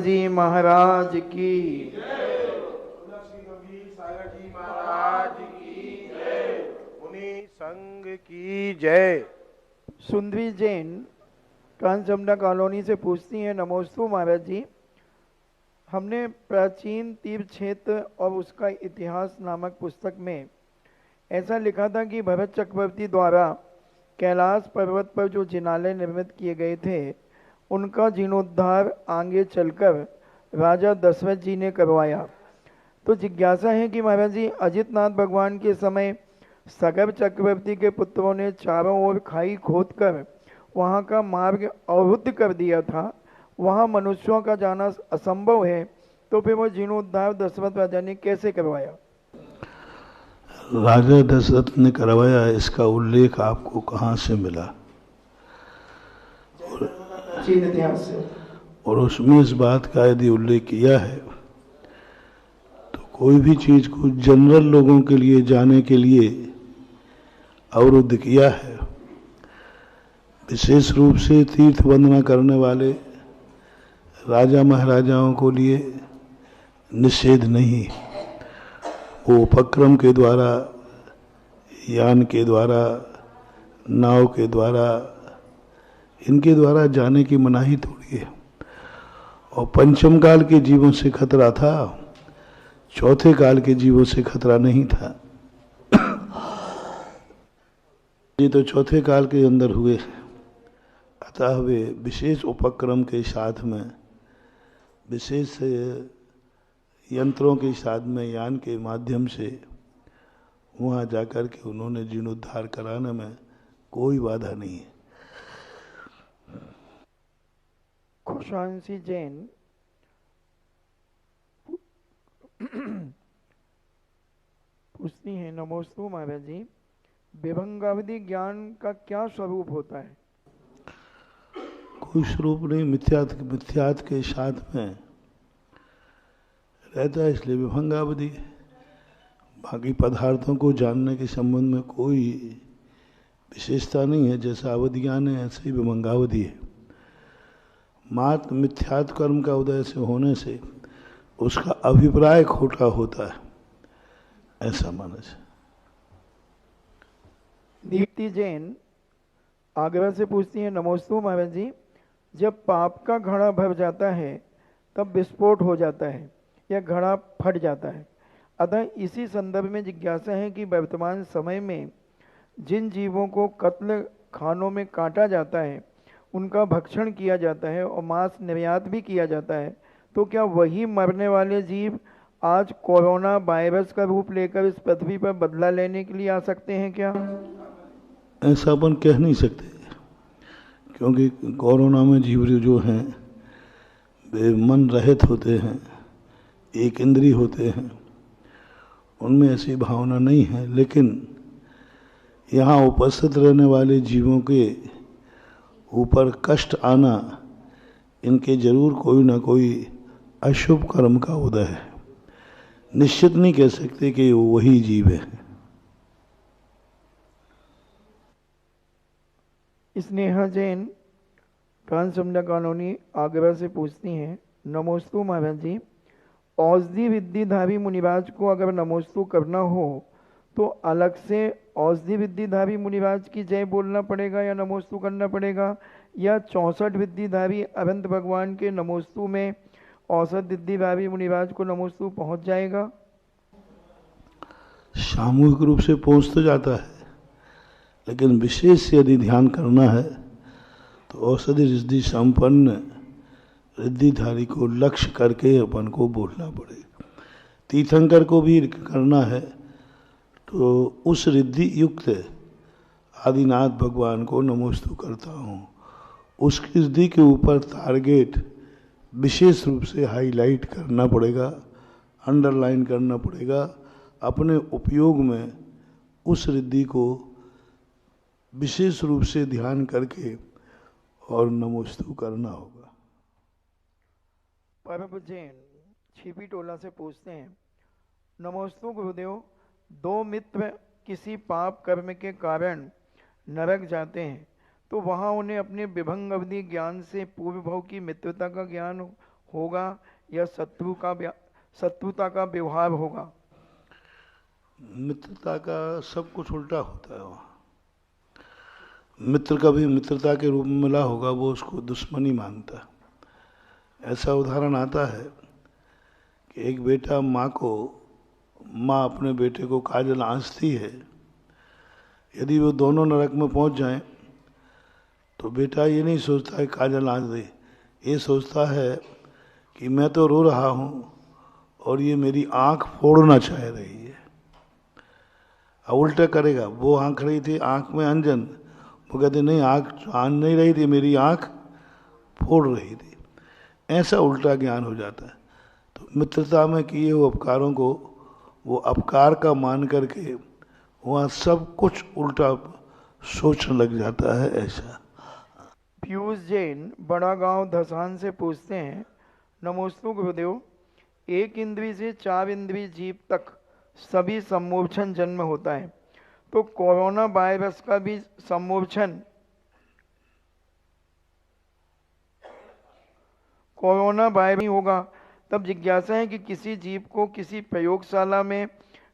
जी महाराज की, जी महाराज की जय, मुनि संघ की जय। सुंदरी जैन कांचमडा कॉलोनी से पूछती हैं, नमोस्तु महाराज जी, हमने प्राचीन तीर्थ क्षेत्र और उसका इतिहास नामक पुस्तक में ऐसा लिखा था कि भरत चक्रवर्ती द्वारा कैलाश पर्वत पर जो जिनालय निर्मित किए गए थे उनका जीर्णोद्धार आगे चलकर राजा दशरथ जी ने करवाया। तो जिज्ञासा है कि महाराज जी, अजितनाथ भगवान के समय सगब चक्रवर्ती के पुत्रों ने चारों ओर खाई खोदकर वहाँ का मार्ग अवरुद्ध कर दिया था, वहाँ मनुष्यों का जाना असंभव है, तो फिर वो जीर्णोद्धार दशरथ राजा ने कैसे करवाया? राजा दशरथ ने करवाया, इसका उल्लेख आपको कहाँ से मिला? चीन इतिहास से। और उसमें इस बात का यदि उल्लेख किया है तो कोई भी चीज को जनरल लोगों के लिए जाने के लिए अवरुद्ध किया है, विशेष रूप से तीर्थ वंदना करने वाले राजा महाराजाओं को लिए निषेध नहीं। वो उपक्रम के द्वारा, यान के द्वारा, नाव के द्वारा, इनके द्वारा जाने की मनाही थोड़ी है। और पंचम काल के जीवों से खतरा था, चौथे काल के जीवों से खतरा नहीं था। ये तो चौथे काल के अंदर हुए, अतः वे विशेष उपक्रम के साथ में, विशेष यंत्रों के साथ में, यान के माध्यम से वहाँ जाकर के उन्होंने जीर्णोद्धार कराने में कोई बाधा नहीं है। खुशांसी जैन पूछती हैं, नमोस्तु महाराज जी, विभंगावधि ज्ञान का क्या स्वरूप होता है? कोई स्वरूप नहीं, मिथ्यात के साथ में रहता है, इसलिए विभंगावधि। बाकी पदार्थों को जानने के संबंध में कोई विशेषता नहीं है, जैसा अवधि ज्ञान है ऐसे ही विभंगावधि है। मात्र मिथ्यात कर्म का उदय से होने से उसका अभिप्राय खोटा होता है, ऐसा माना जाए। दीप्ति जैन आगरा से पूछती हैं, नमोस्तु महाराज जी, जब पाप का घड़ा भर जाता है तब विस्फोट हो जाता है या घड़ा फट जाता है, अतः इसी संदर्भ में जिज्ञासा है कि वर्तमान समय में जिन जीवों को कत्ल खानों में काटा जाता है, उनका भक्षण किया जाता है और मांस निर्यात भी किया जाता है, तो क्या वही मरने वाले जीव आज कोरोना वायरस का रूप लेकर इस पृथ्वी पर बदला लेने के लिए आ सकते हैं क्या? ऐसा अपन कह नहीं सकते, क्योंकि कोरोना में जीव जो हैं वे मन रहित होते हैं, एक इंद्रिय होते हैं, उनमें ऐसी भावना नहीं है। लेकिन यहाँ उपस्थित रहने वाले जीवों के ऊपर कष्ट आना, इनके जरूर कोई ना कोई अशुभ कर्म का उदय है। निश्चित नहीं कह सकते कि वो वही जीव है। स्नेहा जैन कांचमडा कॉलोनी आगरा से पूछती हैं, नमोस्तु महाराज जी, औषधि विद्याधारी मुनिराज को अगर नमोस्तु करना हो तो अलग से औषधि विद्याधारी मुनिराज की जय बोलना पड़ेगा या नमोस्तु करना पड़ेगा, या 64 विद्याधारी अनंत भगवान के नमोस्तु में औसत विद्याधारी मुनिराज को नमोस्तु पहुंच जाएगा? सामूहिक रूप से पहुंच तो जाता है, लेकिन विशेष से यदि ध्यान करना है तो औषधि रिद्धि संपन्न रिद्धिधारी को लक्ष्य करके अपन को बोलना पड़ेगा। तीर्थंकर को भी करना है तो उस रिद्धि युक्त आदिनाथ भगवान को नमोस्तु करता हूँ, उसकी रिद्धि के ऊपर टारगेट विशेष रूप से हाईलाइट करना पड़ेगा, अंडरलाइन करना पड़ेगा, अपने उपयोग में उस रिद्धि को विशेष रूप से ध्यान करके और नमोस्तु करना होगा। परम जैन छिपी टोला से पूछते हैं, नमोस्तु गुरुदेव, दो मित्र किसी पाप कर्म के कारण नरक जाते हैं तो वहाँ उन्हें अपने विभंग अवधि ज्ञान से पूर्व भाव की मित्रता का ज्ञान होगा या शत्रुता का व्यवहार होगा? मित्रता का सब कुछ उल्टा होता है वहाँ। मित्र कभी मित्रता के रूप में मिला होगा, वो उसको दुश्मनी मानता है। ऐसा उदाहरण आता है कि एक बेटा माँ अपने बेटे को काजल आंचती है। यदि वो दोनों नरक में पहुंच जाएं तो बेटा ये नहीं सोचता है काजल आंच दे, ये सोचता है कि मैं तो रो रहा हूँ और ये मेरी आंख फोड़ना चाह रही है। अब उल्टा करेगा, वो आंख रही थी आंख में अंजन, वो कहते नहीं आंख आंच नहीं रही थी, मेरी आंख फोड़ रही थी। ऐसा उल्टा ज्ञान हो जाता है। तो मित्रता में किए हुए उपकारों को वो अपकार का मान करके वहाँ सब कुछ उल्टा सोचने लग जाता है। ऐसा पीयूष जैन बड़ा गांव धसान से पूछते हैं, नमोस्तु गुरुदेव, एक इंद्रिय से 4 इंद्रिय जीव तक सभी सम्मोचन जन्म होता है, तो कोरोना वायरस का भी सम्मोचन कोरोना वायरस ही होगा। तब जिज्ञासा है कि किसी जीव को किसी प्रयोगशाला में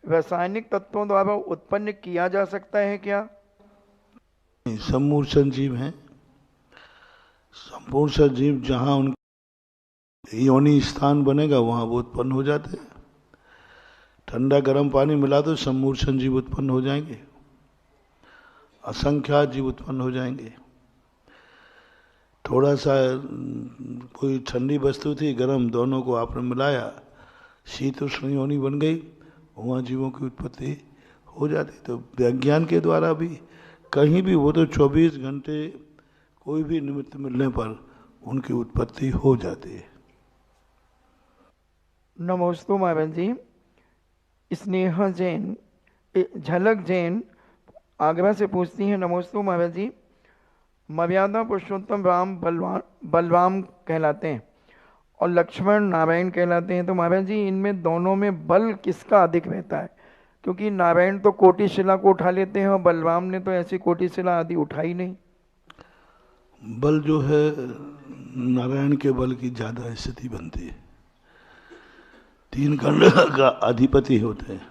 रासायनिक तत्वों द्वारा उत्पन्न किया जा सकता है क्या? सम्मूर्छन जीव हैं। सम्मूर्छन जीव जहाँ उनकी योनि स्थान बनेगा वहाँ वो उत्पन्न हो जाते हैं। ठंडा गर्म पानी मिला तो सम्मूर्छन जीव उत्पन्न हो जाएंगे, असंख्यात जीव उत्पन्न हो जाएंगे। थोड़ा सा कोई ठंडी वस्तु थी, गर्म, दोनों को आपने मिलाया, शीत उष्ण योनि बन गई, वहाँ जीवों की उत्पत्ति हो जाती। तो विज्ञान के द्वारा भी कहीं भी वो तो 24 घंटे कोई भी निमित्त मिलने पर उनकी उत्पत्ति हो जाती है। नमोस्तु महाराज जी। स्नेहा जैन झलक जैन आगरा से पूछती हैं, नमोस्तु महाराज जी, मर्यादा पुरुषोत्तम राम बलराम कहलाते हैं और लक्ष्मण नारायण कहलाते हैं, तो महाराज जी इनमें दोनों में बल किसका अधिक रहता है? क्योंकि नारायण तो कोटि शिला को उठा लेते हैं और बलराम ने तो ऐसी कोटि शिला आदि उठाई नहीं। बल जो है नारायण के बल की ज्यादा स्थिति बनती है। 3 खंड का अधिपति होते हैं,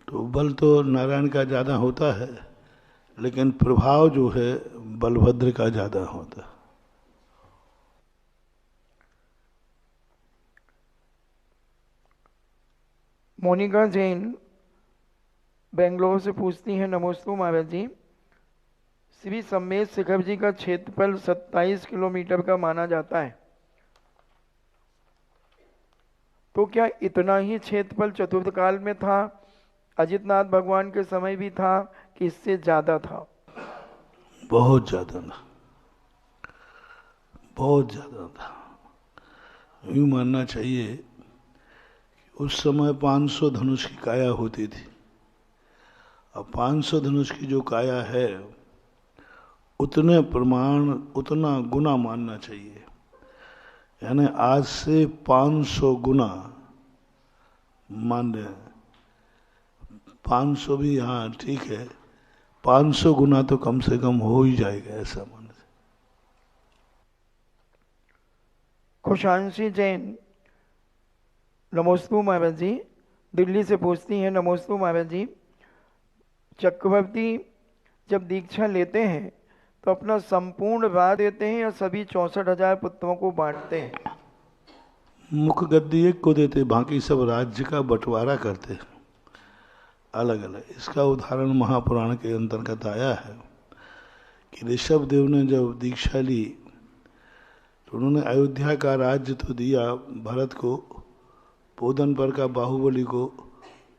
तो बल तो नारायण का ज्यादा होता है, लेकिन प्रभाव जो है बलभद्र का ज्यादा होता है। मोनिका जैन बेंगलोर से पूछती हैं, नमोस्तु महाराज जी, श्री सम्मेद शिखर जी का क्षेत्रफल 27 किलोमीटर का माना जाता है, तो क्या इतना ही क्षेत्रफल चतुर्थ काल में था, अजितनाथ भगवान के समय भी था, कि इससे ज्यादा था? बहुत ज्यादा था, बहुत ज्यादा था। यूँ मानना चाहिए कि उस समय 500 धनुष की काया होती थी। अब 500 धनुष की जो काया है उतने प्रमाण, उतना गुना मानना चाहिए। यानी आज से 500 गुना मान रहे, 500 भी हाँ ठीक है, 500 गुना तो कम से कम हो ही जाएगा, ऐसा मान। खुशांशी जैन नमोस्तु महाराज जी दिल्ली से पूछती हैं, नमोस्तु महाराज जी, चक्रवर्ती जब दीक्षा लेते हैं तो अपना संपूर्ण राज देते हैं या सभी 64,000 पुत्रों को बांटते हैं? मुख्य गद्दी एक को देते, बाकी सब राज्य का बंटवारा करते अलग अलग। इसका उदाहरण महापुराण के अंतर्गत आया है कि ऋषभ देव ने जब दीक्षा ली तो उन्होंने अयोध्या का राज्य तो दिया भरत को, पोदनपर का बाहुबली को,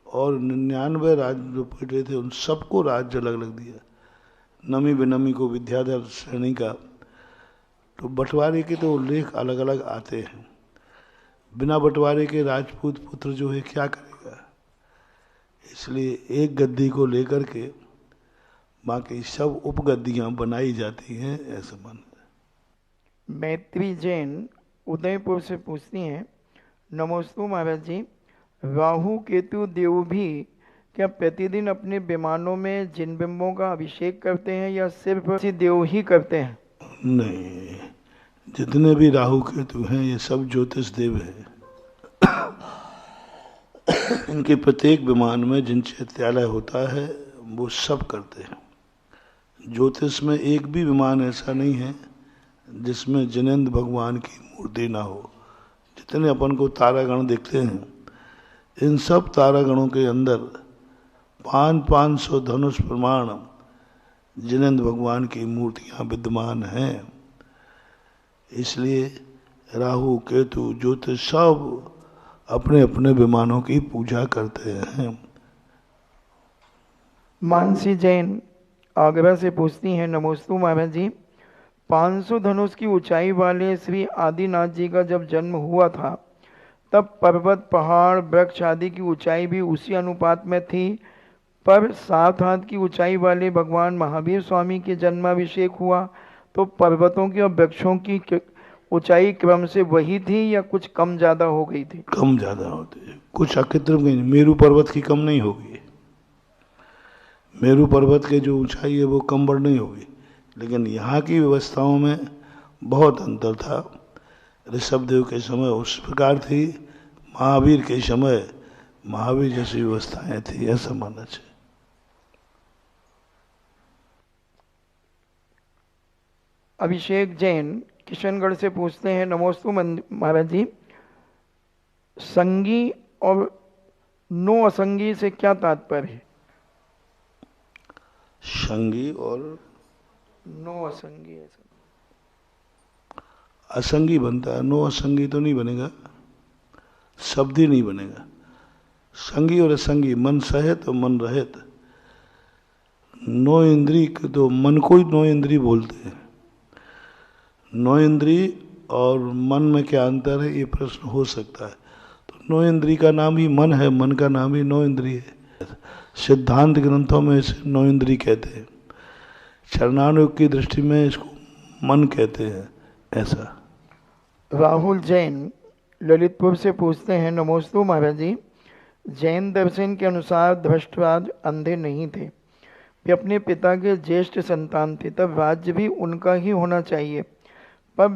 और 99 राज्य जो पड़े थे उन सबको राज्य अलग अलग दिया। नमी विनमी को विद्याधर श्रेणी का। तो बंटवारे के तो उल्लेख अलग अलग आते हैं। बिना बंटवारे के राजपूत पुत्र जो है क्या करेगा, इसलिए एक गद्दी को लेकर के बाकी सब उपगद्दियां बनाई जाती हैं, ऐसा मानते हैं। मैत्री जैन उदयपुर से पूछती हैं, नमोस्तु महाराज जी, राहु केतु देव भी क्या प्रतिदिन अपने विमानों में जिन बिंबों का अभिषेक करते हैं या सिर्फ देव ही करते हैं? नहीं, जितने भी राहु केतु हैं ये सब ज्योतिष देव हैं। इनके प्रत्येक विमान में जिन चैत्यालय होता है वो सब करते हैं। ज्योतिष में एक भी विमान ऐसा नहीं है जिसमें जिनेंद्र भगवान की मूर्ति ना हो। जितने अपन को तारागण दिखते हैं इन सब तारागणों के अंदर 500 धनुष प्रमाण जिनेंद्र भगवान की मूर्तियां विद्यमान हैं। इसलिए राहु केतु ज्योतिष सब अपने अपने विमानों की पूजा करते हैं। मानसी जैन आगरा से पूछती हैं, नमोस्तु महाराज जी, 500 धनुष की ऊंचाई वाले श्री आदिनाथ जी का जब जन्म हुआ था तब पर्वत पहाड़ वृक्ष आदि की ऊंचाई भी उसी अनुपात में थी, पर 7 हाथ की ऊंचाई वाले भगवान महावीर स्वामी के जन्माभिषेक हुआ तो पर्वतों की और वृक्षों की ऊंचाई क्रम से वही थी या कुछ कम ज्यादा हो गई थी? कम ज्यादा होती है, कुछ अकृत्रिम नहीं। मेरू पर्वत की कम नहीं होगी, मेरू पर्वत के जो ऊंचाई है वो कम बढ़ नहीं होगी, लेकिन यहाँ की व्यवस्थाओं में बहुत अंतर था। ऋषभदेव के समय उस प्रकार थी, महावीर के समय महावीर जैसी व्यवस्थाएं थी, ऐसा मानना चाहिए। अभिषेक जैन किशनगढ़ से पूछते हैं, नमोस्तु महाराज जी, संगी और नो असंगी से क्या तात्पर्य है? संगी और नो असंगी, असंगी बनता है, नो असंगी तो नहीं बनेगा, शब्द ही नहीं बनेगा। संगी और असंगी, मन सहित और मन रहित। नो इंद्री तो मन को ही नो इंद्री बोलते हैं। नो इंद्री और मन में क्या अंतर है ये प्रश्न हो सकता है। तो नो इंद्री का नाम ही मन है, मन का नाम ही नो इंद्री है। सिद्धांत ग्रंथों में इसे नो इंद्री कहते हैं, चरणानुयोग की दृष्टि में इसको मन कहते हैं, ऐसा। राहुल जैन ललितपुर से पूछते हैं, नमोस्तु महाराज जी, जैन दर्शन के अनुसार धृष्टराज अंधे नहीं थे, वे अपने पिता के ज्येष्ठ संतान थे, तब राज्य भी उनका ही होना चाहिए, पर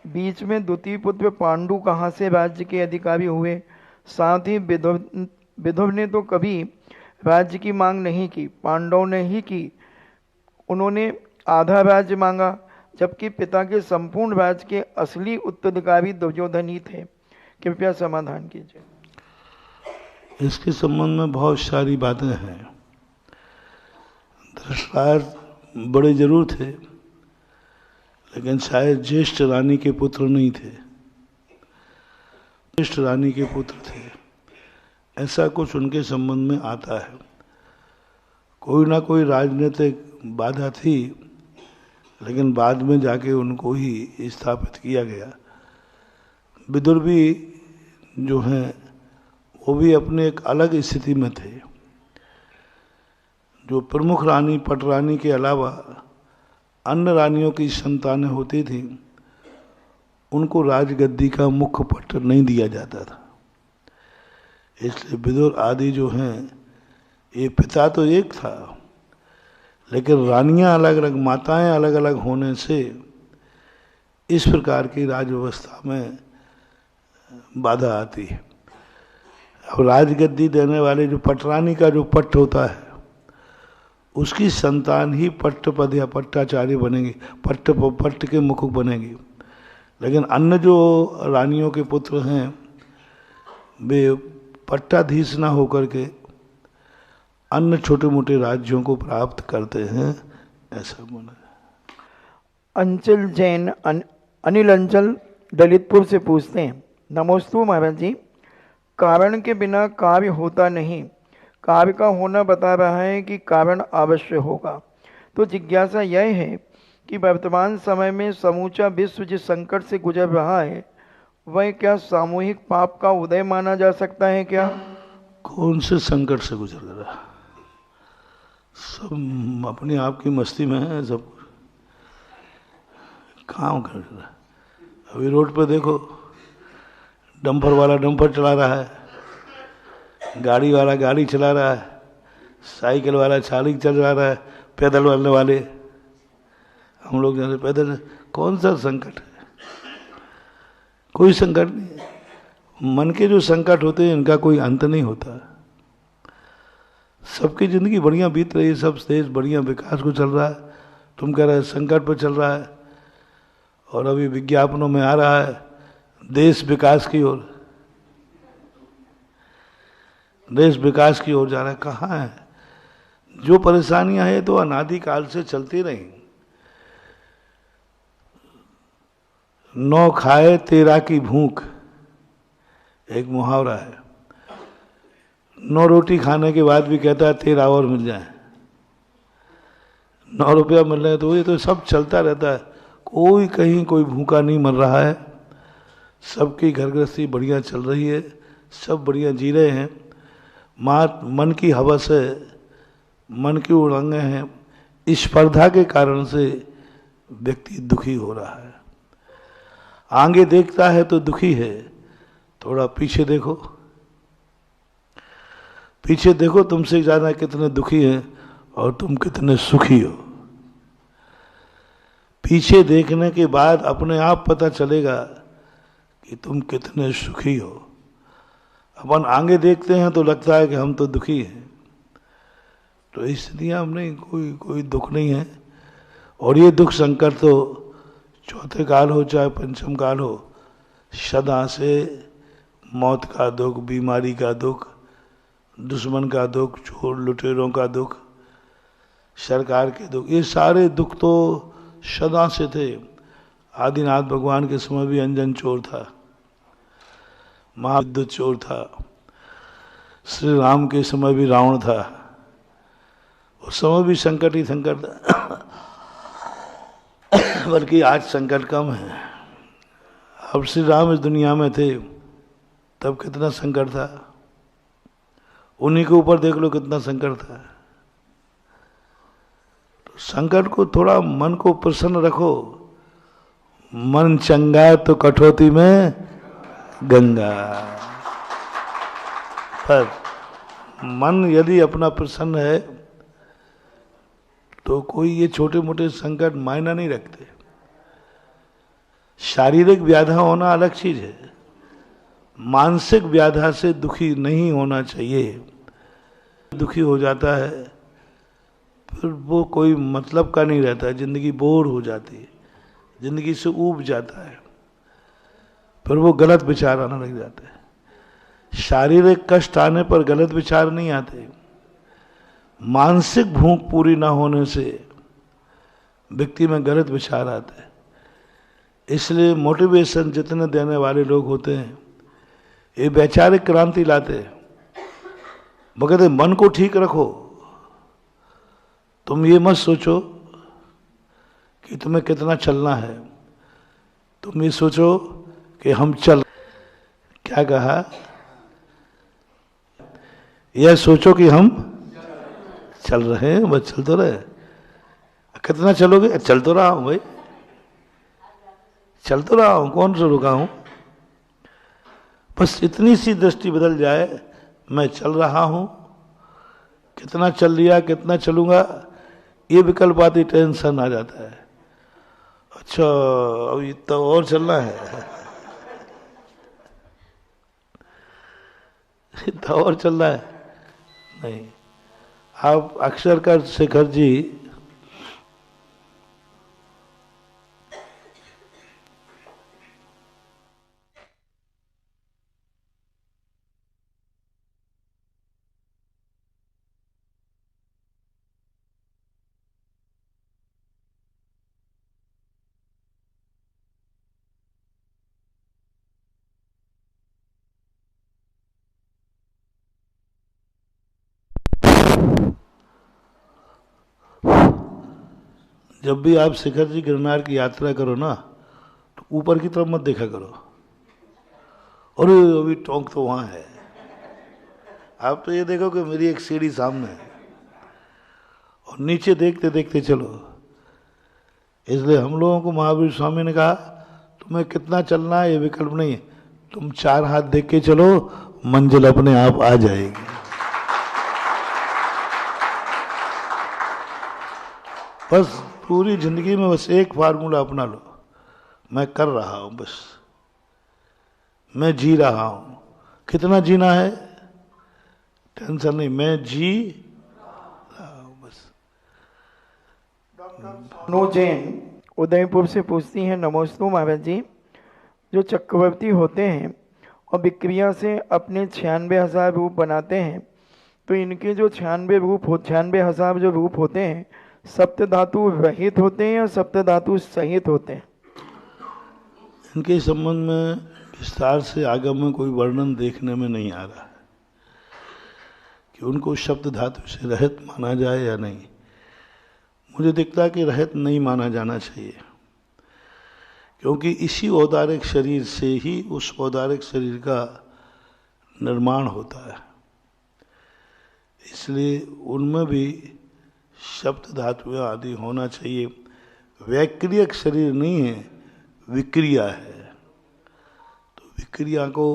बीच में द्वितीय पुत्र पांडु कहाँ से राज्य के अधिकारी हुए? साथ ही विदुर ने तो कभी राज्य की मांग नहीं की, पांडवों ने ही की। उन्होंने आधा राज्य मांगा, जबकि पिता के संपूर्ण राज्य के असली उत्तराधिकारी दुर्योधन ही थे। कृपया समाधान कीजिए। इसके संबंध में बहुत सारी बातें हैं। धृतराष्ट्र बड़े जरूर थे, लेकिन शायद ज्येष्ठ रानी के पुत्र नहीं थे, ज्येष्ठ रानी के पुत्र थे, ऐसा कुछ उनके संबंध में आता है। कोई ना कोई राजनीतिक बाधा थी, लेकिन बाद में जाके उनको ही स्थापित किया गया। विदुर भी जो हैं वो भी अपने एक अलग स्थिति में थे। जो प्रमुख रानी पटरानी के अलावा अन्य रानियों की संतानें होती थी, उनको राजगद्दी का मुख्य पट्ट नहीं दिया जाता था। इसलिए विदुर आदि जो हैं, ये पिता तो एक था, लेकिन रानियां अलग अलग, माताएं अलग अलग होने से इस प्रकार की राज व्यवस्था में बाधा आती है। अब राजगद्दी देने वाले जो पटरानी का जो पट्ट होता है, उसकी संतान ही पट्टपद या पट्टाचार्य बनेंगे, पट्ट के मुकुट बनेंगे। लेकिन अन्य जो रानियों के पुत्र हैं वे पट्टाधीश ना होकर के अन्य छोटे मोटे राज्यों को प्राप्त करते हैं, ऐसा माना है। अंचल जैन अनिल अंचल दलितपुर से पूछते हैं, नमोस्तु महाराज जी, कारण के बिना कार्य होता नहीं, कार्य का होना बता रहा है कि कारण अवश्य होगा। तो जिज्ञासा यह है कि वर्तमान समय में समूचा विश्व जिस संकट से गुजर रहा है, वह क्या सामूहिक पाप का उदय माना जा सकता है क्या? कौन से संकट से गुजर रहा है? सब अपने आप की मस्ती में है, सब काम कर रहा है। अभी रोड पे देखो, डंपर वाला डंपर चला रहा है, गाड़ी वाला गाड़ी चला रहा है, साइकिल वाला साइकिल चल रहा है, पैदल वाले हम लोग जैसे पैदल। कौन सा संकट है? कोई संकट नहीं है। मन के जो संकट होते हैं इनका कोई अंत नहीं होता। सबकी जिंदगी बढ़िया बीत रही है, सब देश बढ़िया विकास को चल रहा है, तुम कह रहे संकट पर चल रहा है। और अभी विज्ञापनों में आ रहा है देश विकास की ओर, देश विकास की ओर जा रहा है। कहाँ है? जो परेशानियां हैं तो अनादिकाल से चलती रही। नौ खाए तेरा की भूख, एक मुहावरा है। 9 रोटी खाने के बाद भी कहता है 13 और मिल जाए। 9 रुपया मिल रहे हैं तो ये तो सब चलता रहता है। कोई कहीं कोई भूखा नहीं मर रहा है, सबकी घर गृहस्थी बढ़िया चल रही है, सब बढ़िया जी रहे हैं। मन की हवस है, मन की उड़ंगें हैं, स्पर्धा के कारण से व्यक्ति दुखी हो रहा है। आगे देखता है तो दुखी है, थोड़ा पीछे देखो, पीछे देखो तुमसे ज्यादा कितने दुखी हैं और तुम कितने सुखी हो। पीछे देखने के बाद अपने आप पता चलेगा कि तुम कितने सुखी हो। अपन आगे देखते हैं तो लगता है कि हम तो दुखी हैं। तो इसलिए हम नहीं, कोई दुख नहीं है। और ये दुख संकट तो चौथे काल हो चाहे पंचम काल हो, सदा से मौत का दुख, बीमारी का दुख, दुश्मन का दुख, चोर लुटेरों का दुख, सरकार के दुख, ये सारे दुख तो सदा से थे। आदिनाथ भगवान के समय भी अंजन चोर था, महाविद्युत चोर था, श्री राम के समय भी रावण था, उस समय भी संकट ही संकट था। बल्कि आज संकट कम है। अब श्री राम इस दुनिया में थे तब कितना संकट था, उन्हीं के ऊपर देख लो कितना संकट था। तो संकट को थोड़ा मन को प्रसन्न रखो। मन चंगा तो कठौती में गंगा। पर मन यदि अपना प्रसन्न है तो कोई ये छोटे मोटे संकट मायना नहीं रखते। शारीरिक व्याधा होना अलग चीज है, मानसिक व्याधा से दुखी नहीं होना चाहिए। दुखी हो जाता है फिर वो कोई मतलब का नहीं रहता है, जिंदगी बोर हो जाती है, जिंदगी से ऊब जाता है, फिर वो गलत विचार आने लग जाते हैं। शारीरिक कष्ट आने पर गलत विचार नहीं आते, मानसिक भूख पूरी ना होने से व्यक्ति में गलत विचार आते हैं। इसलिए मोटिवेशन जितने देने वाले लोग होते हैं ये वैचारिक क्रांति लाते हैं। वो कहते मन को ठीक रखो, तुम ये मत सोचो कि तुम्हें कितना चलना है, तुम ये सोचो कि हम चल, क्या कहा, यह सोचो कि हम चल रहे हैं, बस चल तो रहे। कितना चलोगे? चल तो रहा हूं भाई, चल तो रहा हूं, कौन सा रुका हूं। बस इतनी सी दृष्टि बदल जाए, मैं चल रहा हूं, कितना चल लिया, कितना चलूंगा, ये विकल्प आती टेंशन आ जाता है। अच्छा अब इतना और चलना है, इतना और चलना है नहीं। आप अक्षर कर शेखर जी जब भी आप शिखर जी गिरनार की यात्रा करो ना तो ऊपर की तरफ मत देखा करो, और अभी टोंक तो वहां है। आप तो ये देखो कि मेरी एक सीढ़ी सामने है और नीचे देखते देखते चलो। इसलिए हम लोगों को महावीर स्वामी ने कहा तुम्हें कितना चलना है ये विकल्प नहीं है, तुम 4 हाथ देख के चलो, मंजिल अपने आप आ जाएगी। बस पूरी जिंदगी में बस एक फार्मूला अपना लो, मैं कर रहा हूं बस, मैं जी रहा हूं। कितना जीना है, टेंशन नहीं, मैं जी रहा हूं बस। सोनू जैन उदयपुर से पूछती हैं, नमोस्तु महाराज जी। जो चक्रवर्ती होते हैं और विक्रिया से अपने 96,000 रूप बनाते हैं, तो इनके जो 96,000 जो रूप होते हैं, सप्त धातु रहित होते हैं या सप्त धातु सहित होते हैं? इनके संबंध में विस्तार से आगम में कोई वर्णन देखने में नहीं आ रहा है कि उनको शब्द धातु से रहित माना जाए या नहीं। मुझे दिखता है कि रहित नहीं माना जाना चाहिए, क्योंकि इसी औदारिक शरीर से ही उस औदारिक शरीर का निर्माण होता है। इसलिए उनमें भी शब्द धातु आदि होना चाहिए। वैक्रियक शरीर नहीं है, विक्रिया है। तो विक्रिया को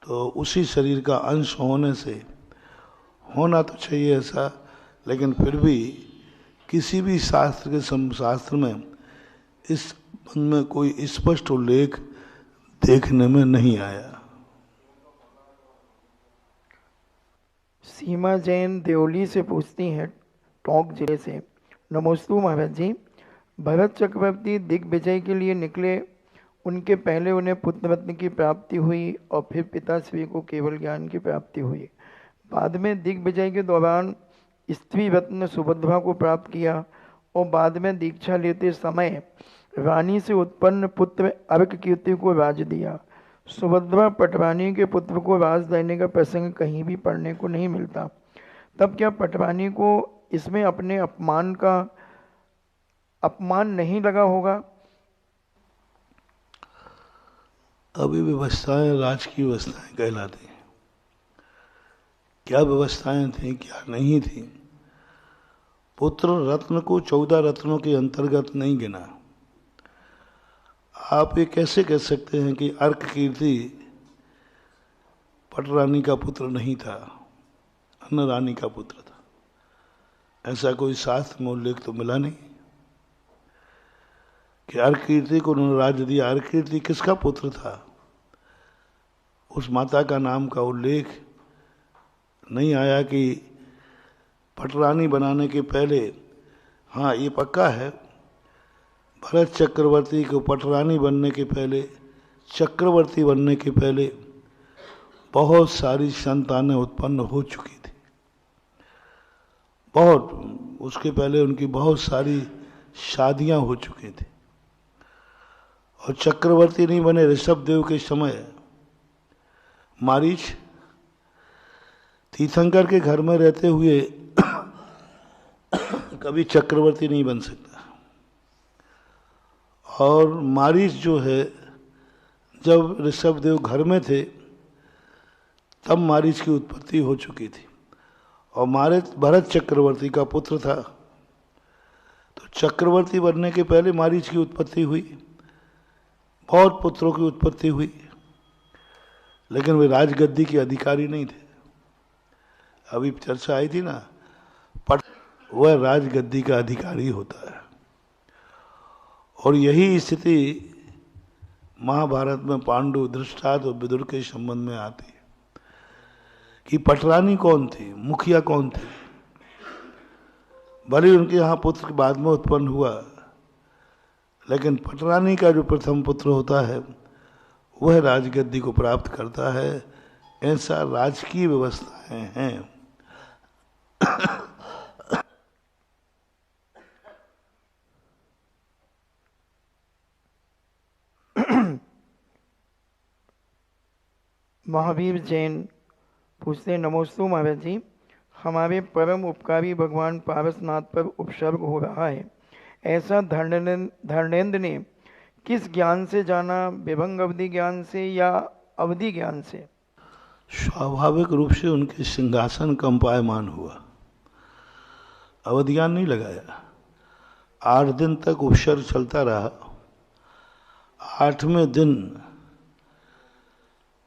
तो उसी शरीर का अंश होने से होना तो चाहिए ऐसा, लेकिन फिर भी किसी भी शास्त्र में इस संबंध में कोई स्पष्ट उल्लेख देखने में नहीं आया। सीमा जैन देवली से पूछती हैं, टोंक जिले से, नमोस्तु महाराज जी। भरत चक्रवर्ती दिग्विजय के लिए निकले, उनके पहले उन्हें पुत्र रत्न की प्राप्ति हुई और फिर पिताश्री को केवल ज्ञान की प्राप्ति हुई। बाद में दिग्विजय के दौरान स्त्री रत्न सुभद्रा को प्राप्त किया और बाद में दीक्षा लेते समय रानी से उत्पन्न पुत्र अर्क कीर्ति को राज दिया। सुभद्रा पटवानी के पुत्र को राज देने का प्रसंग कहीं भी पढ़ने को नहीं मिलता। तब क्या पटवानी को इसमें अपने अपमान नहीं लगा होगा? अभी व्यवस्थाएं राजकीय व्यवस्थाएं कहलाती हैं। क्या व्यवस्थाएं थी क्या नहीं थी। पुत्र रत्न को 14 रत्नों के अंतर्गत नहीं गिना। आप ये कैसे कह सकते हैं कि अर्क कीर्ति पटरानी का पुत्र नहीं था, अन्न रानी का पुत्र था? ऐसा कोई शास्त्र में उल्लेख तो मिला नहीं कि अर्क कीर्ति को उन्होंने राज्य दिया। अर्क कीर्ति किसका पुत्र था? उस माता का नाम का उल्लेख नहीं आया कि पटरानी बनाने के पहले। हाँ, ये पक्का है, भरत चक्रवर्ती को पटरानी बनने के पहले, चक्रवर्ती बनने के पहले बहुत सारी संतानें उत्पन्न हो चुकी थी। उसके पहले उनकी बहुत सारी शादियां हो चुकी थी। और चक्रवर्ती नहीं बने ऋषभदेव के समय मारीच तीर्थंकर के घर में रहते हुए कभी चक्रवर्ती नहीं बन सकता। और मारीच जो है, जब ऋषभदेव घर में थे तब मारीच की उत्पत्ति हो चुकी थी और भरत चक्रवर्ती का पुत्र था। तो चक्रवर्ती बनने के पहले मारीच की उत्पत्ति हुई, बहुत पुत्रों की उत्पत्ति हुई, लेकिन वे राजगद्दी के अधिकारी नहीं थे। अभी चर्चा आई थी ना, वह राजगद्दी का अधिकारी होता है। और यही स्थिति महाभारत में पांडु, धृष्टाद और विदुर के संबंध में आती है कि पटरानी कौन थी, मुखिया कौन थी। भले उनके यहाँ पुत्र बाद में उत्पन्न हुआ, लेकिन पटरानी का जो प्रथम पुत्र होता है वह राजगद्दी को प्राप्त करता है। ऐसा राजकीय व्यवस्थाएं हैं। महावीर जैन पूछते हैं, नमोस्तु महाराज जी। हमारे परम उपकारी भगवान पारसनाथ पर उपसर्ग हो रहा है, ऐसा धर्मेंद्र ने किस ज्ञान से जाना? विभंग अवधि ज्ञान से या अवधि ज्ञान से? स्वाभाविक रूप से उनके सिंहासन कंपायमान हुआ, अवधि ज्ञान नहीं लगाया। 8 दिन तक उपसर्ग चलता रहा। 8वें दिन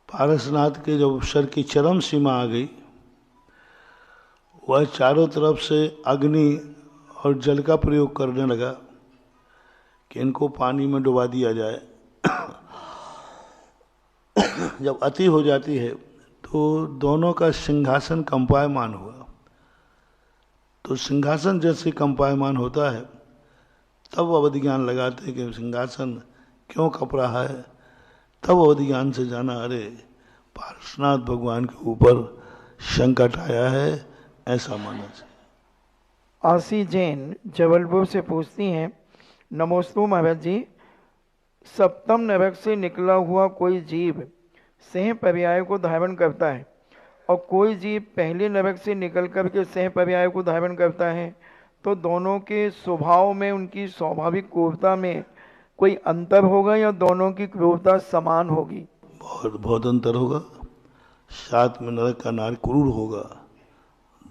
पारसनाथ के जब उपसर्ग की चरम सीमा आ गई, वह चारों तरफ से अग्नि और जल का प्रयोग करने लगा कि इनको पानी में डुबा दिया जाए। जब अति हो जाती है तो दोनों का सिंहासन कंपायमान हुआ। तो सिंहासन जैसे कंपायमान होता है तब अवधि ज्ञान लगाते हैं कि सिंहासन क्यों कप रहा है। तब अवधि ज्ञान से जाना, अरे पार्श्वनाथ भगवान के ऊपर संकट आया है, ऐसा मानना चाहिए। आशी जैन जबलपुर से पूछती हैं, नमोस्तु महाराज जी, सप्तम नरक से निकला हुआ कोई जीव सह पर्याय को धारण करता है और कोई जीव पहले नरक से निकल कर के सह पर्याय को धारण करता है, तो दोनों के स्वभाव में, उनकी स्वाभाविक क्रूरता में कोई अंतर होगा या दोनों की क्रूरता समान होगी? बहुत बहुत अंतर होगा। साथ में नरक का नारी क्रूर होगा,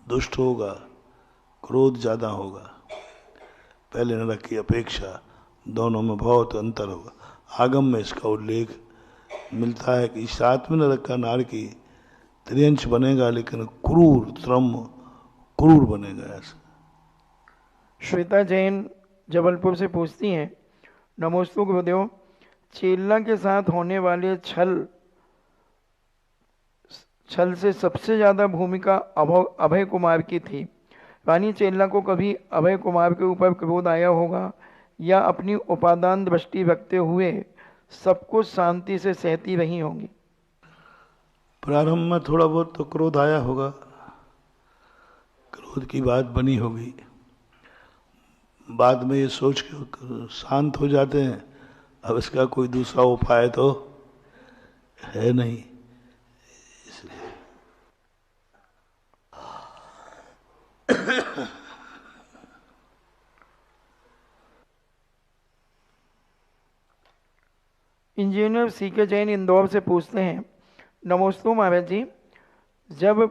दुष्ट होगा, क्रोध ज़्यादा होगा। पहले नरक की अपेक्षा दोनों में बहुत अंतर होगा। आगम में इसका उल्लेख मिलता है कि साथ में नरक का नार की त्रियंश बनेगा लेकिन क्रूर, त्रम क्रूर बनेगा। ऐसा श्वेता जैन जबलपुर से पूछती हैं, नमोस्तु गुरुदेव, चेला के साथ होने वाले छल से सबसे ज़्यादा भूमिका अभय कुमार की थी। रानी चेला को कभी अभय कुमार के ऊपर क्रोध आया होगा या अपनी उपादान दृष्टि रखते हुए सब कुछ शांति से सहती रही होंगी? प्रारंभ में थोड़ा बहुत तो क्रोध आया होगा, क्रोध की बात बनी होगी। बाद में ये सोच के शांत हो जाते हैं, अब इसका कोई दूसरा उपाय तो है नहीं, इसलिए। इंजीनियर सीके जैन इंदौर से पूछते हैं, नमोस्तु महाराज जी, जब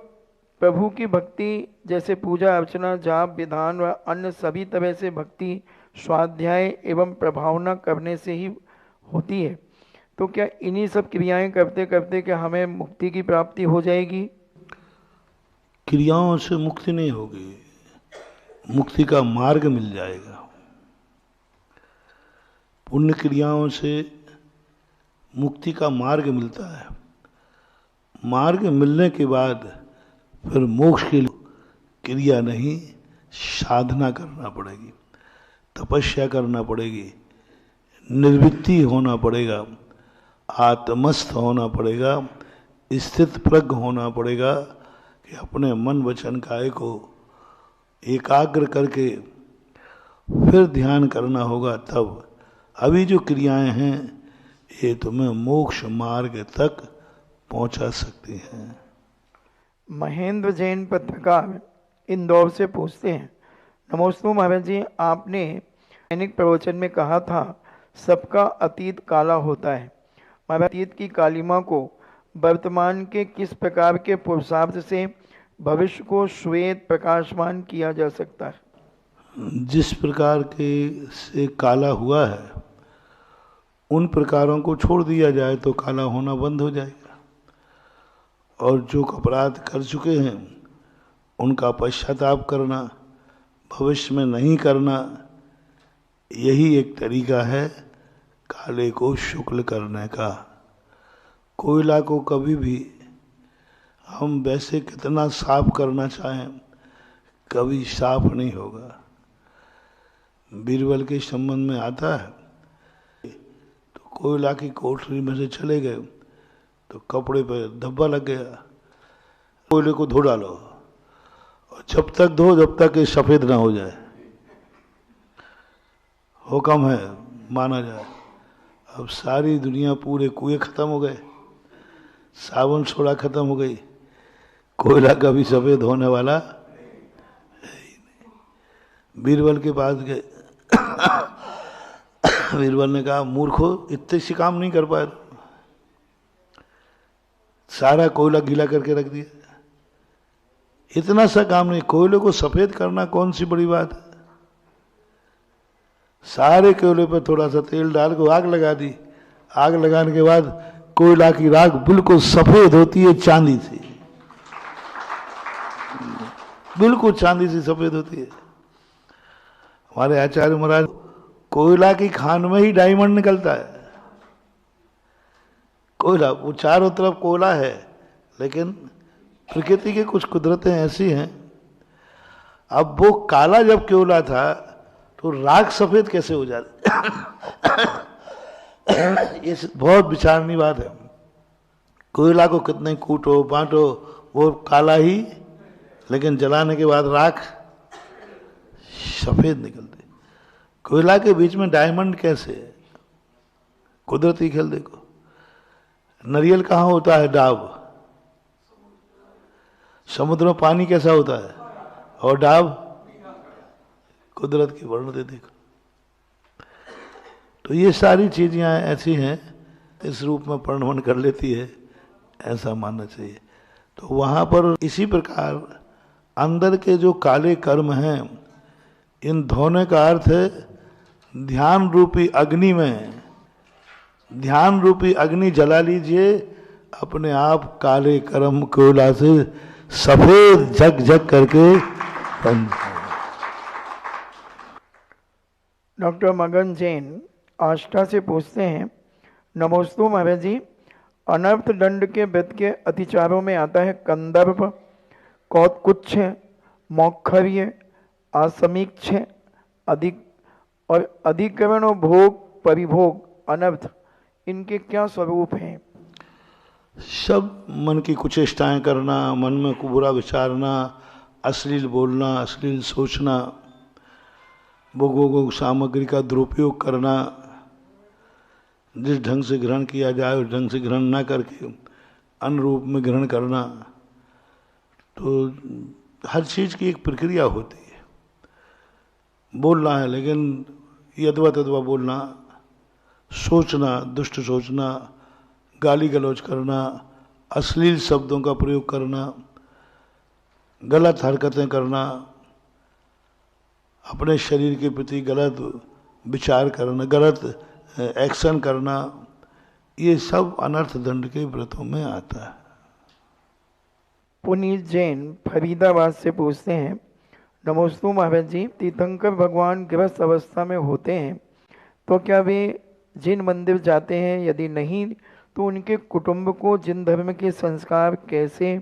प्रभु की भक्ति जैसे पूजा अर्चना, जाप, विधान व अन्य सभी तरह से भक्ति स्वाध्याय एवं प्रभावना करने से ही होती है, तो क्या इन्हीं सब क्रियाएं करते करते क्या हमें मुक्ति की प्राप्ति हो जाएगी? क्रियाओं से मुक्ति नहीं होगी, मुक्ति का मार्ग मिल जाएगा। पुण्य क्रियाओं से मुक्ति का मार्ग मिलता है। मार्ग मिलने के बाद फिर मोक्ष के लिए क्रिया नहीं, साधना करना पड़ेगी, तपस्या करना पड़ेगी, निर्वृत्ति होना पड़ेगा, आत्मस्थ होना पड़ेगा, स्थित प्रज्ञ होना पड़ेगा कि अपने मन वचन काया को एकाग्र करके फिर ध्यान करना होगा। तब अभी जो क्रियाएं हैं ये तुम्हें मोक्ष मार्ग तक पहुंचा सकती हैं। महेंद्र जैन पत्रकार इंदौर से पूछते हैं, नमोस्तु महाराज जी, आपने दैनिक प्रवचन में कहा था सबका अतीत काला होता है। महाराज, अतीत की कालिमा को वर्तमान के किस प्रकार के पुरुषार्थ से भविष्य को श्वेत प्रकाशमान किया जा सकता है? जिस प्रकार के से काला हुआ है उन प्रकारों को छोड़ दिया जाए तो काला होना बंद हो जाएगा, और जो अपराध कर चुके हैं उनका पश्चाताप करना, भविष्य में नहीं करना, यही एक तरीका है काले को शुक्ल करने का। कोयला को कभी भी हम वैसे कितना साफ करना चाहें कभी साफ नहीं होगा। बीरबल के संबंध में आता है, तो कोयला की कोठरी में से चले गए तो कपड़े पे धब्बा लग गया, कोयले को धो डालो और जब तक धो जब तक ये सफेद ना हो जाए, हुक्म है माना जाए। अब सारी दुनिया, पूरे कुएं खत्म हो गए, साबुन सोडा खत्म हो गई, कोयला कभी सफेद होने वाला है ही नहीं। बीरबल के पास गए, बीरबल ने कहा, मूर्खो, इतने से काम नहीं कर पाए, सारा कोयला गीला करके रख दिया, इतना सा काम नहीं, कोयले को सफेद करना कौन सी बड़ी बात है। सारे कोयले पर थोड़ा सा तेल डाल के आग लगा दी, आग लगाने के बाद कोयला की राख बिल्कुल सफेद होती है, चांदी सी, बिल्कुल चांदी सी सफेद होती है। हमारे आचार्य महाराज, कोयला की खान में ही डायमंड निकलता है, कोयला, वो चारों तरफ कोयला है, लेकिन प्रकृति की कुछ कुदरतें ऐसी हैं। अब वो काला जब कोयला था तो राख सफेद कैसे हो जाती? ये बहुत विचारनीय बात है। कोयला को कितने कूटो बांटो वो काला ही, लेकिन जलाने के बाद राख सफेद निकलती। कोयला के बीच में डायमंड कैसे है? कुदरती खेल देखो। नारियल कहाँ होता है? डाब। समुद्र में पानी कैसा होता है? और डाब कुदरत की वर्णते देखो। तो ये सारी चीजें ऐसी हैं, इस रूप में परिणमन कर लेती है, ऐसा मानना चाहिए। तो वहां पर इसी प्रकार अंदर के जो काले कर्म हैं, इन धोने का अर्थ है ध्यान रूपी अग्नि में, ध्यान रूपी अग्नि जला लीजिए, अपने आप काले कर्म कोयला से सफेद झक झक करके बन। डॉक्टर मगन जैन आष्टा से पूछते हैं, नमोस्तु महाराज जी, अनर्थ दंड के व्रत के अतिचारों में आता है कंदर्प, कौतकुच्छ, मौखर्य, आसमीक्ष, अधिक और अधिकरण और भोग परिभोग अनर्थ, इनके क्या स्वरूप हैं? सब मन की कुचेष्टाएं करना, मन में बुरा विचारना, अश्लील बोलना, अश्लील सोचना, भोगों सामग्री का दुरुपयोग करना, जिस ढंग से ग्रहण किया जाए उस ढंग से ग्रहण ना करके अन्य रूप में ग्रहण करना। तो हर चीज की एक प्रक्रिया होती है। बोलना है लेकिन यदवा तदवा बोलना, सोचना, दुष्ट सोचना, गाली गलौज करना, अश्लील शब्दों का प्रयोग करना, गलत हरकतें करना, अपने शरीर के प्रति गलत विचार करना, गलत एक्शन करना, ये सब अनर्थ दंड के व्रतों में आता है। पुनीत जैन फरीदाबाद से पूछते हैं, नमोस्तु महाराज जी, तीर्थंकर भगवान गृहस्थ अवस्था में होते हैं तो क्या वे जिन मंदिर जाते हैं? यदि नहीं तो उनके कुटुंब को जिन धर्म के संस्कार कैसे,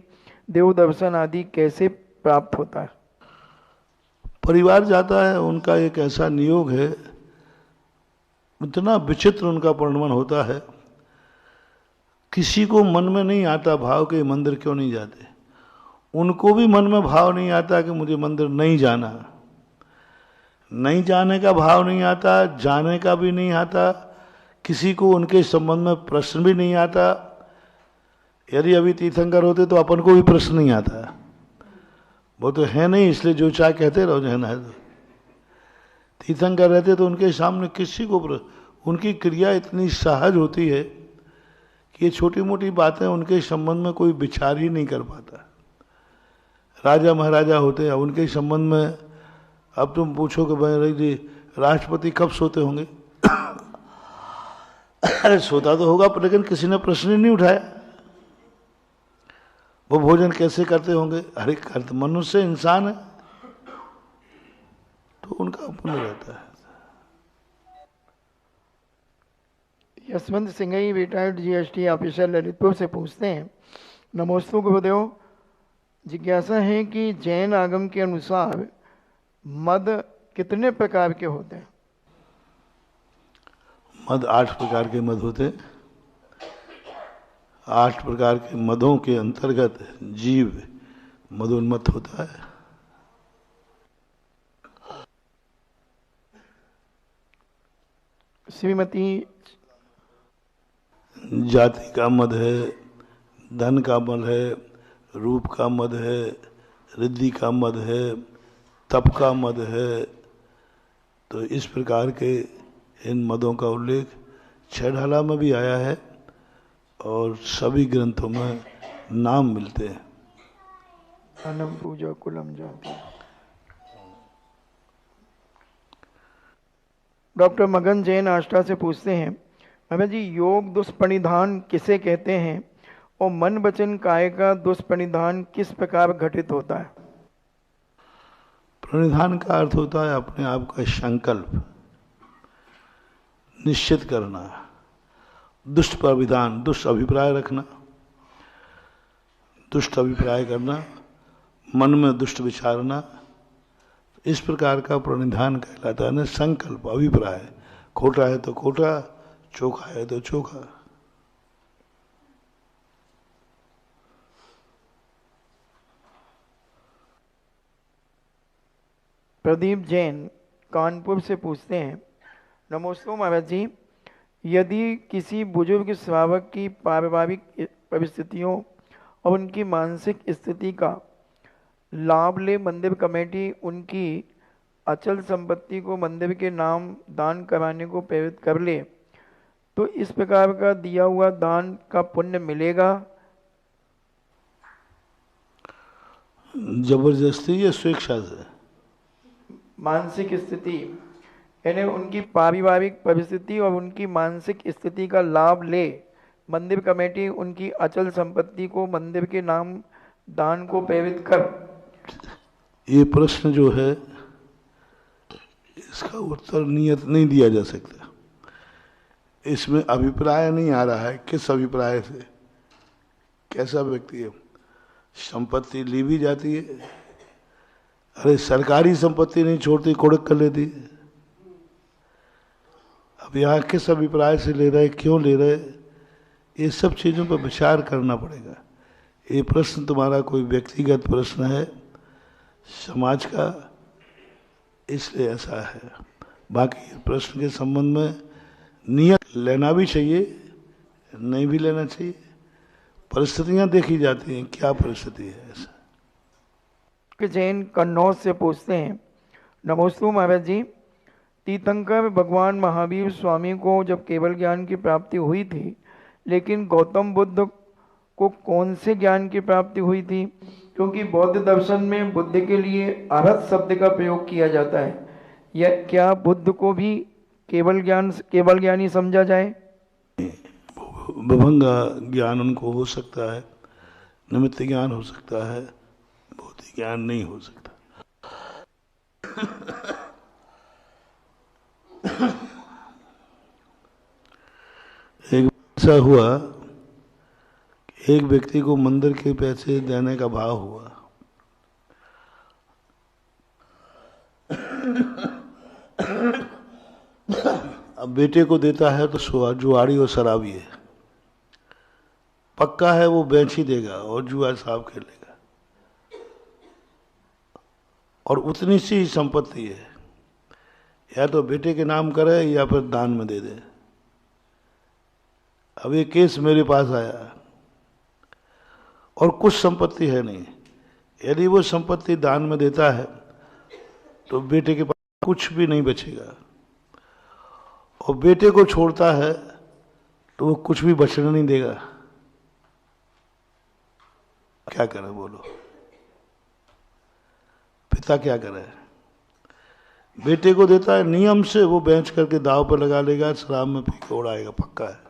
देव दर्शन आदि कैसे प्राप्त होता है? परिवार जाता है, उनका एक ऐसा नियोग है, इतना विचित्र उनका परिणमन होता है, किसी को मन में नहीं आता भाव के मंदिर क्यों नहीं जाते। उनको भी मन में भाव नहीं आता कि मुझे मंदिर नहीं जाना, नहीं जाने का भाव नहीं आता, जाने का भी नहीं आता, किसी को उनके संबंध में प्रश्न भी नहीं आता। यदि अभी तीर्थंकर होते तो अपन को भी प्रश्न नहीं आता, वो तो है नहीं, इसलिए जो चाहे कहते रहो, जो है ना। तीर्थंकर रहते तो उनके सामने किसी को उनकी क्रिया इतनी सहज होती है कि ये छोटी मोटी बातें उनके संबंध में कोई विचार ही नहीं कर पाता। राजा महाराजा होते हैं, उनके संबंध में अब तुम पूछो कि भाई जी राष्ट्रपति कब सोते होंगे? अरे सोता तो होगा, लेकिन किसी ने प्रश्न ही नहीं उठाया। वो भोजन कैसे करते होंगे? अरे करते, मनुष्य इंसान है, तो उनका अपना रहता है। Yashwant Singh retired GST officer Lalitpur से पूछते हैं, नमोस्तु गुरुदेव, जिज्ञासा है कि जैन आगम के अनुसार मद कितने प्रकार के होते हैं? मद 8 प्रकार के मद होते हैं। 8 प्रकार के मदों के अंतर्गत जीव मदोन्मत्त होता है। श्रीमती जाति का मद है, धन का मद है, रूप का मद है, रिद्धि का मद है, तप का मद है। तो इस प्रकार के इन मदों का उल्लेख छहढाला में भी आया है और सभी ग्रंथों में नाम मिलते हैं। अनम पूजा कुलम जाति। डॉक्टर मगन जैन आष्टा से पूछते हैं, महाराज जी, योग दुष्परिधान किसे कहते हैं और मन वचन काय का दुष्परिधान किस प्रकार घटित होता है? प्रणिधान का अर्थ होता है अपने आप का संकल्प निश्चित करना। दुष्ट पर विधान, दुष्ट अभिप्राय रखना, दुष्ट अभिप्राय करना, मन में दुष्ट विचारना, इस प्रकार का प्रणिधान कहलाता है ना संकल्प, अभिप्राय। खोटा है तो खोटा, चोखा है तो चोखा। प्रदीप जैन कानपुर से पूछते हैं, नमोस्तु महाराज जी, यदि किसी बुजुर्ग श्रावक की पारिवारिक परिस्थितियों और उनकी मानसिक स्थिति का लाभ ले मंदिर कमेटी उनकी अचल संपत्ति को मंदिर के नाम दान कराने को प्रेरित कर ले, तो इस प्रकार का दिया हुआ दान का पुण्य मिलेगा? जबरदस्ती या स्वेच्छा से? मानसिक स्थिति यानी उनकी पारिवारिक परिस्थिति और उनकी मानसिक स्थिति का लाभ ले मंदिर कमेटी उनकी अचल संपत्ति को मंदिर के नाम दान को प्रेरित कर। ये प्रश्न जो है इसका उत्तर नियत नहीं दिया जा सकता। इसमें अभिप्राय नहीं आ रहा है, किस अभिप्राय से, कैसा व्यक्ति है। संपत्ति ली भी जाती है, अरे सरकारी संपत्ति नहीं छोड़ती, कुड़क कर लेती है। अब यहाँ किस अभिप्राय से ले रहे, क्यों ले रहे, ये सब चीज़ों पर विचार करना पड़ेगा। ये प्रश्न तुम्हारा कोई व्यक्तिगत प्रश्न है समाज का, इसलिए ऐसा है। बाकी प्रश्न के संबंध में नियत लेना भी चाहिए, नहीं भी लेना चाहिए। परिस्थितियां देखी जाती हैं, क्या परिस्थिति है ऐसा। जैन कन्नौज से पूछते हैं, नमोस्तु महाराज जी, तीर्थंकर भगवान महावीर स्वामी को जब केवल ज्ञान की प्राप्ति हुई थी, लेकिन गौतम बुद्ध को कौन से ज्ञान की प्राप्ति हुई थी? क्योंकि बौद्ध दर्शन में बुद्ध के लिए अरहत शब्द का प्रयोग किया जाता है। यह क्या बुद्ध को भी केवल ज्ञानी समझा जाए? विभंग ज्ञान उनको हो सकता है, निमित्त ज्ञान हो सकता है, भौतिक ज्ञान नहीं हो सकता। एक ऐसा हुआ, एक व्यक्ति को मंदिर के पैसे देने का भाव हुआ। अब बेटे को देता है तो जुआड़ी और शराबी है, पक्का है वो बेच ही देगा और जुआ साहब खेलेगा, और उतनी सी संपत्ति है, या तो बेटे के नाम करे या फिर दान में दे दे। अब ये केस मेरे पास आया और कुछ संपत्ति है नहीं। यदि वो संपत्ति दान में देता है तो बेटे के पास कुछ भी नहीं बचेगा, और बेटे को छोड़ता है तो वो कुछ भी बचने नहीं देगा। क्या करे बोलो, पिता क्या करे? बेटे को देता है नियम से, वो बेच करके दाव पर लगा लेगा, शराब में पी के उड़ाएगा, पक्का है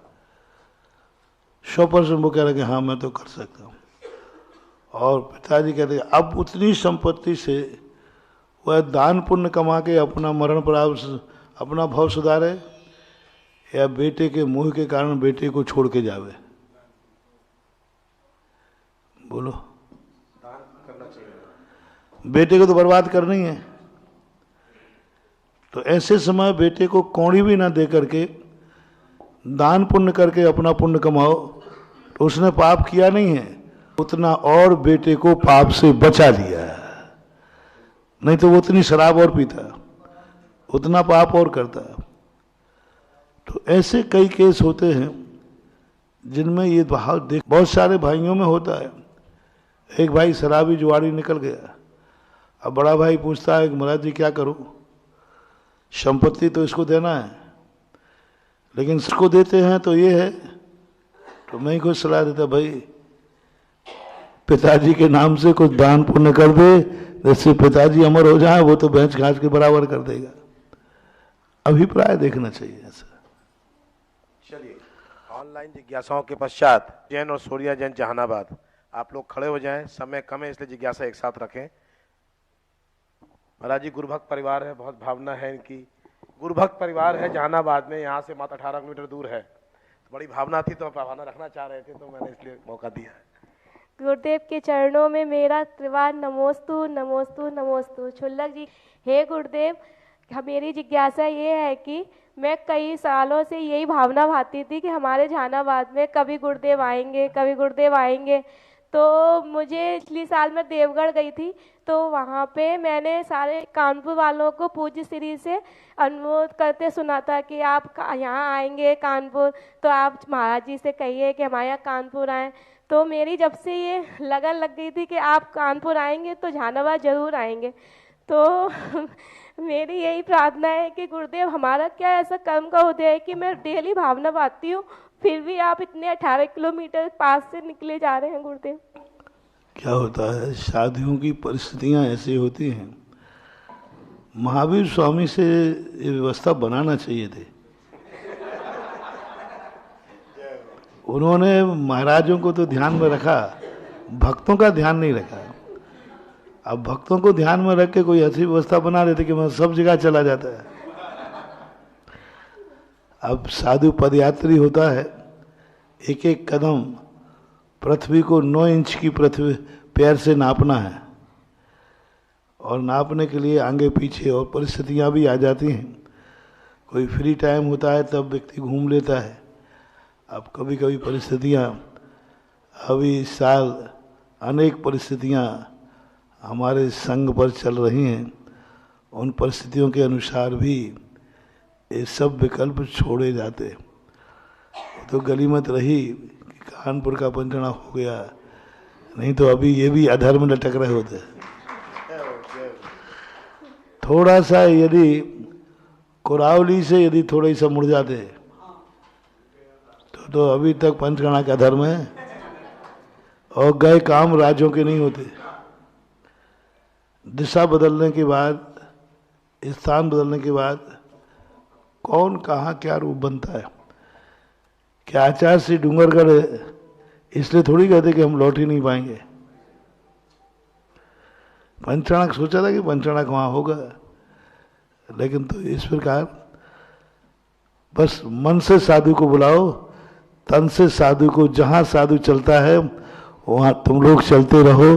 100%। वो कह रहे कि हाँ मैं तो कर सकता हूँ। और पिताजी कहते हैं अब उतनी संपत्ति से वह दान पुण्य कमा के अपना मरण प्राप्त, अपना भाव सुधारे, या बेटे के मोह के कारण बेटे को छोड़ के जावे? बोलो, दान करना चाहिए। बेटे को तो बर्बाद करना ही है। तो ऐसे समय बेटे को कौड़ी भी ना दे करके दान पुण्य करके अपना पुण्य कमाओ, तो उसने पाप किया नहीं है, उतना और बेटे को पाप से बचा लिया। नहीं तो वो उतनी शराब और पीता, उतना पाप और करता। तो ऐसे कई केस होते हैं जिनमें ये भाव देख, बहुत सारे भाइयों में होता है। एक भाई शराबी जुआड़ी निकल गया, अब बड़ा भाई पूछता है कि महाराज जी क्या करूं, संपत्ति तो इसको देना है, लेकिन इसको देते हैं तो ये है। तो मैं ही कुछ सलाह देता, भाई पिताजी के नाम से कुछ दान पुण्य कर दे, जैसे पिताजी अमर हो जाए, वो तो बेंच घास के बराबर कर देगा। अभिप्राय देखना चाहिए ऐसा। चलिए, ऑनलाइन जिज्ञासाओं के पश्चात जैन और सूर्या जैन जहानाबाद, आप लोग खड़े हो जाएं, समय कम है इसलिए जिज्ञासा एक साथ रखें। महाराज जी गुरुभक्त परिवार है, बहुत भावना है इनकी। गुरुभक्त परिवार है जहानाबाद में, यहाँ से मात्र 18 किलोमीटर दूर है। बड़ी भावना थी तो भावना रखना चाह रहे थे तो मैंने इसलिए मौका दिया है। गुरुदेव के चरणों में मेरा त्रिवार नमोस्तु नमोस्तु नमोस्तु। क्षुल्लक जी, हे गुरुदेव, मेरी जिज्ञासा ये है कि मैं कई सालों से यही भावना भाती थी कि हमारे जहानाबाद में कभी गुरुदेव आएंगे, कभी गुरुदेव आएंगे। तो मुझे पिछली साल मैं देवगढ़ गई थी, तो वहाँ पे मैंने सारे कानपुर वालों को पूज्य श्री से अनुरोध करते सुना था कि आप यहाँ आएंगे कानपुर, तो आप महाराज जी से कहिए कि हमारे यहाँ कानपुर आएँ। तो मेरी जब से ये लगन लग गई थी कि आप कानपुर आएंगे तो जहानाबाद ज़रूर आएंगे। तो मेरी यही प्रार्थना है कि गुरुदेव, हमारा क्या ऐसा कर्म का उदय है कि मैं डेली भावना पाती हूँ, फिर भी आप इतने 18 किलोमीटर पास से निकले जा रहे हैं गुरुदेव। क्या होता है, शादियों की परिस्थितियां ऐसी होती हैं। महावीर स्वामी से ये व्यवस्था बनाना चाहिए थी। उन्होंने महाराजों को तो ध्यान में रखा, भक्तों का ध्यान नहीं रखा। अब भक्तों को ध्यान में रख के कोई ऐसी व्यवस्था बना देते कि मैं सब जगह चला जाता है। अब साधु पदयात्री होता है, एक एक कदम पृथ्वी को 9 इंच की पृथ्वी पैर से नापना है, और नापने के लिए आगे पीछे और परिस्थितियां भी आ जाती हैं। कोई फ्री टाइम होता है तब व्यक्ति घूम लेता है। अब कभी कभी परिस्थितियां, अभी इस साल अनेक परिस्थितियां हमारे संघ पर चल रही हैं, उन परिस्थितियों के अनुसार भी ये सब विकल्प छोड़े जाते। तो गलीमत रही कि कानपुर का पंचना हो गया, नहीं तो अभी ये भी अधर्म में लटक रहे होते। थोड़ा सा यदि कुरावली से यदि थोड़ा सा मुड़ जाते तो अभी तक पंचगणा का धर्म है, और गए काम राज्यों के नहीं होते। दिशा बदलने के बाद, स्थान बदलने के बाद कौन कहाँ क्या रूप बनता है। क्या आचार्य श्री डूंगरगढ़ इसलिए थोड़ी कहते कि हम लौट ही नहीं पाएंगे। पंचनाक सोचा था कि पंचनाक वहाँ होगा, लेकिन तो इस प्रकार बस मन से साधु को बुलाओ, तन से साधु को, जहाँ साधु चलता है वहाँ तुम लोग चलते रहो,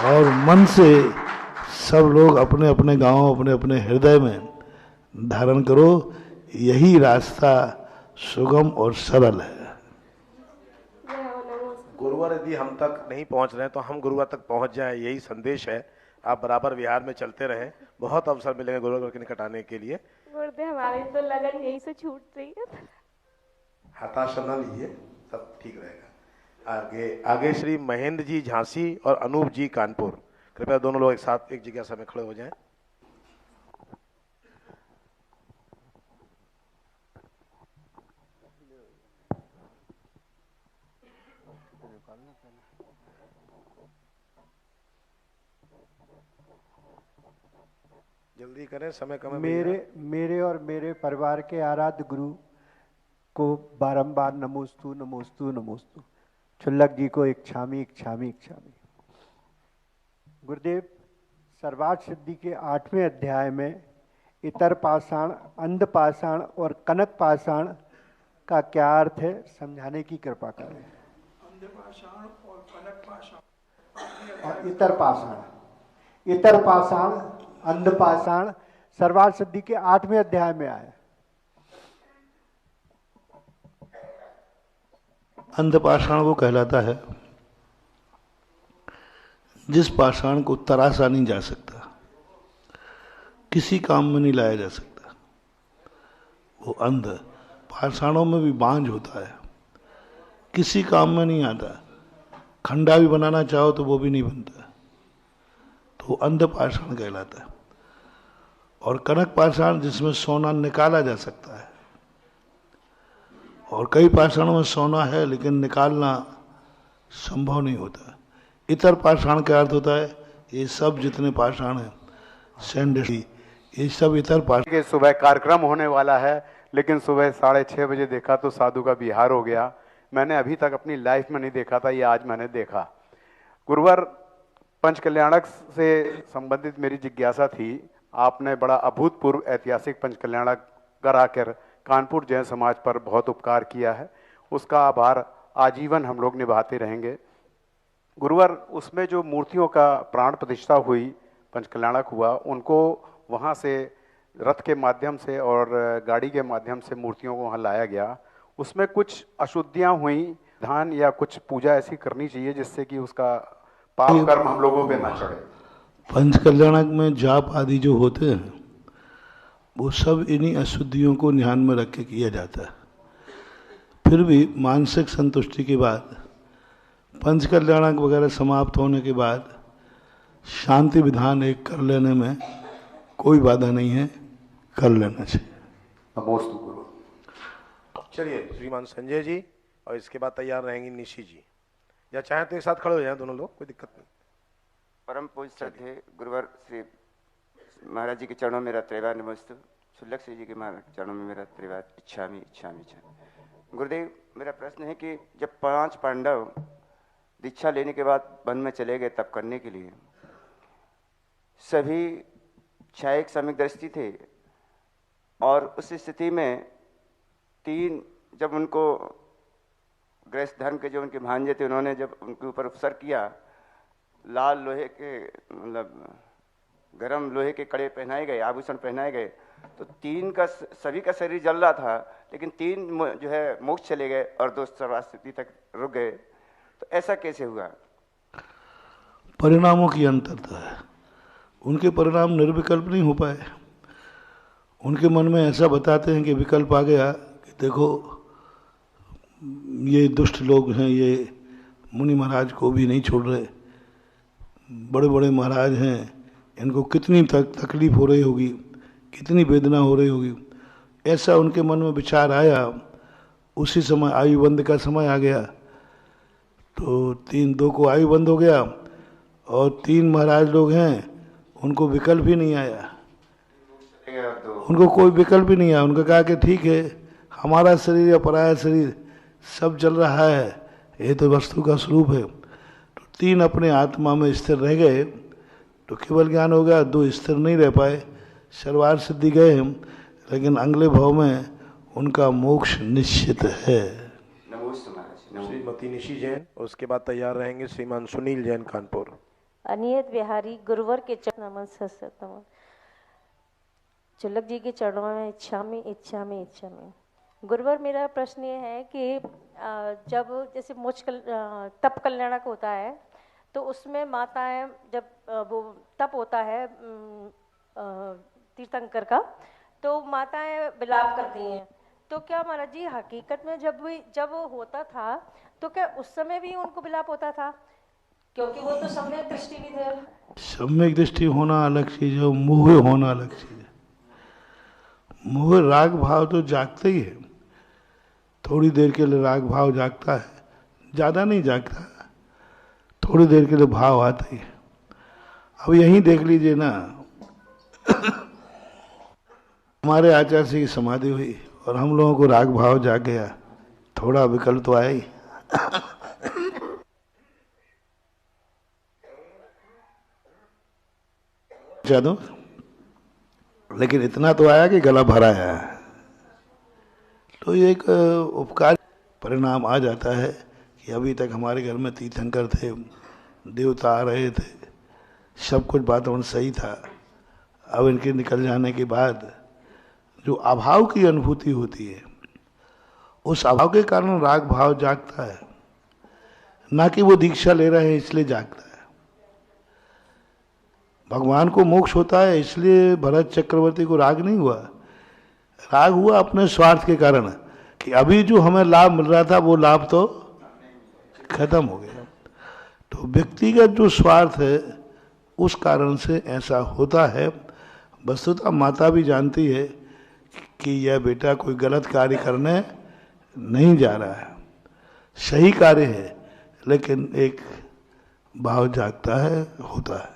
और मन से सब लोग अपने अपने गांव, अपने अपने हृदय में धारण करो। यही रास्ता सुगम और सरल है। गुरुवर यदि हम तक नहीं पहुंच रहे हैं तो हम गुरुवर तक पहुंच जाए, यही संदेश है। आप बराबर विहार में चलते रहें, बहुत अवसर मिलेंगे गुरुवर के निकट आने के लिए। गुरुदेव, हमारी तो लगन यही से छूट रही है। हताशा न लीजिए, सब ठीक रहेगा। आगे श्री महेंद्र जी झांसी और अनूप जी कानपुर, कृपया दोनों लोग एक साथ एक जिज्ञासा में खड़े हो जाएं। जल्दी करें, समय कम है। मेरे और मेरे परिवार के आराध्य गुरु को बारंबार नमोस्तु नमोस्तु नमोस्तु। क्षुल्लक जी को एक छामी एक छामी एक छामी। गुरुदेव, सर्वार्थ सिद्धि के 8वें अध्याय में इतर पाषाण, अंध पाषाण और कनक पाषाण का क्या अर्थ है, समझाने की कृपा करें। अंध पाषाण और कनक पाषाण और इतर पाषाण, इतर पाषाण, अंध पाषाण सर्वार्थ सिद्धि के 8वें अध्याय में आया। अंध पाषाण वो कहलाता है जिस पाषाण को तराशा नहीं जा सकता, किसी काम में नहीं लाया जा सकता, वो अंध। पाषाणों में भी बांझ होता है, किसी काम में नहीं आता। खंडा भी बनाना चाहो तो वो भी नहीं बनता, तो अंध पाषाण कहलाता है। और कनक पाषाण जिसमें सोना निकाला जा सकता है, और कई पाषाणों में सोना है लेकिन निकालना संभव नहीं होता। इतर पाषाण का अर्थ होता है ये सब जितने पाषाण हैं, सैंडली, ये सब इतर पाषाण। के सुबह कार्यक्रम होने वाला है, लेकिन सुबह 6:30 बजे देखा तो साधु का विहार हो गया। मैंने अभी तक अपनी लाइफ में नहीं देखा था, ये आज मैंने देखा। गुरुवर, पंचकल्याणक से संबंधित मेरी जिज्ञासा थी। आपने बड़ा अभूतपूर्व ऐतिहासिक पंचकल्याणक कराकर कानपुर जैन समाज पर बहुत उपकार किया है, उसका आभार आजीवन हम लोग निभाते रहेंगे। गुरुवर, उसमें जो मूर्तियों का प्राण प्रतिष्ठा हुई, पंचकल्याणक हुआ, उनको वहाँ से रथ के माध्यम से और गाड़ी के माध्यम से मूर्तियों को वहाँ लाया गया, उसमें कुछ अशुद्धियाँ हुई, धान या कुछ पूजा ऐसी करनी चाहिए जिससे कि उसका पाप कर्म हम लोगों पे ना चढ़े। पंचकल्याणक में जाप आदि जो होते हैं वो सब इन्हीं अशुद्धियों को ध्यान में रख के किया जाता है। फिर भी मानसिक संतुष्टि के बाद पंचकल्याणक वगैरह समाप्त होने के बाद शांति विधान एक कर लेने में कोई बाधा नहीं है, कर लेना चाहिए। नमोस्तु गुरु। चलिए श्रीमान संजय जी, और इसके बाद तैयार रहेंगी निशी जी, या चाहे तो एक साथ खड़े हो जाए दोनों लोग, कोई दिक्कत नहीं। परम पूज्य श्रद्धेय गुरुवर श्री महाराज जी के चरणों में मेरा त्रैवार नमस्तु। शुल्लक श्री जी के महाराज के चरणों में मेरा त्रैवार इच्छामि इच्छामि इच्छामि। गुरुदेव, मेरा प्रश्न है कि जब 5 पांडव दीक्षा लेने के बाद वन में चले गए तप करने के लिए, सभी क्षायिक सम्यक दृष्टि थे, और उस स्थिति में 3 जब उनको गृहस्थ धर्म के जो उनके भांजे थे, उन्होंने जब उनके ऊपर उपसर किया, लाल लोहे के मतलब गरम लोहे के कड़े पहनाए गए, आभूषण पहनाए गए, तो 3 का सभी का शरीर जल रहा था, लेकिन 3 जो है मोक्ष चले गए और 2 सर्वास्थिति तक रुक गए। तो ऐसा कैसे हुआ? परिणामों की अंतरता है। उनके परिणाम निर्विकल्प नहीं हो पाए। उनके मन में ऐसा बताते हैं कि विकल्प आ गया कि देखो ये दुष्ट लोग हैं, ये मुनि महाराज को भी नहीं छोड़ रहे, बड़े बड़े महाराज हैं, इनको कितनी तकलीफ हो रही होगी, कितनी वेदना हो रही होगी, ऐसा उनके मन में विचार आया। उसी समय आयुबंध का समय आ गया, तो 2 को आयुबंध हो गया, और 3 महाराज लोग हैं, उनको विकल्प ही नहीं आया, उनको कोई विकल्प ही नहीं आया। उनका कहा कि ठीक है, हमारा शरीर या पराया शरीर सब जल रहा है, ये तो वस्तु का स्वरूप है। तो 3 अपने आत्मा में स्थिर रह गए, तो केवल ज्ञान हो गया। 2 स्थिर नहीं रह पाए, सर्वार सिद्धि गए, लेकिन अगले भाव में उनका मोक्ष निश्चित है। श्रीमती निशी जैन, और उसके बाद तैयार रहेंगे श्रीमान सुनील जैन कानपुर। अनियत बिहारी गुरुवर के चरण नमन। चुल्लक जी के चरणों में इच्छामि इच्छामि इच्छामि। गुरुवर, मेरा प्रश्न ये है कि जब जैसे तप कल्याणक होता है, तो उसमें माताएं जब वो तप होता है तीर्थंकर का, तो माताएं विलाप करती हैं। तो क्या महाराज जी हकीकत में जब होता था, तो क्या उस समय भी उनको विलाप होता था? क्योंकि वो तो सम्यक दृष्टि भी थे। सम्यक दृष्टि होना अलग चीज है, मोह होना अलग चीज है। मोह राग भाव तो जागते ही है, थोड़ी देर के लिए राग भाव जागता है, ज्यादा नहीं जागता, थोड़ी देर के लिए भाव आता ही है। अब यहीं देख लीजिए ना, हमारे आचार्य की समाधि हुई और हम लोगों को राग भाव जाग गया, थोड़ा विकल्प तो आया ही। दो, लेकिन इतना तो आया कि गला भरा है। तो ये एक उपकार परिणाम आ जाता है कि अभी तक हमारे घर में तीर्थंकर थे, देवता आ रहे थे, सब कुछ वातावरण सही था। अब इनके निकल जाने के बाद जो अभाव की अनुभूति होती है, उस अभाव के कारण राग भाव जागता है, ना कि वो दीक्षा ले रहे हैं इसलिए जागता है। भगवान को मोक्ष होता है, इसलिए भरत चक्रवर्ती को राग नहीं हुआ। राग हुआ अपने स्वार्थ के कारण कि अभी जो हमें लाभ मिल रहा था वो लाभ तो खत्म हो गया। तो व्यक्तिगत जो स्वार्थ है उस कारण से ऐसा होता है। वस्तुतः माता भी जानती है कि यह बेटा कोई गलत कार्य करने नहीं जा रहा है, सही कार्य है, लेकिन एक भाव जागता है, होता है।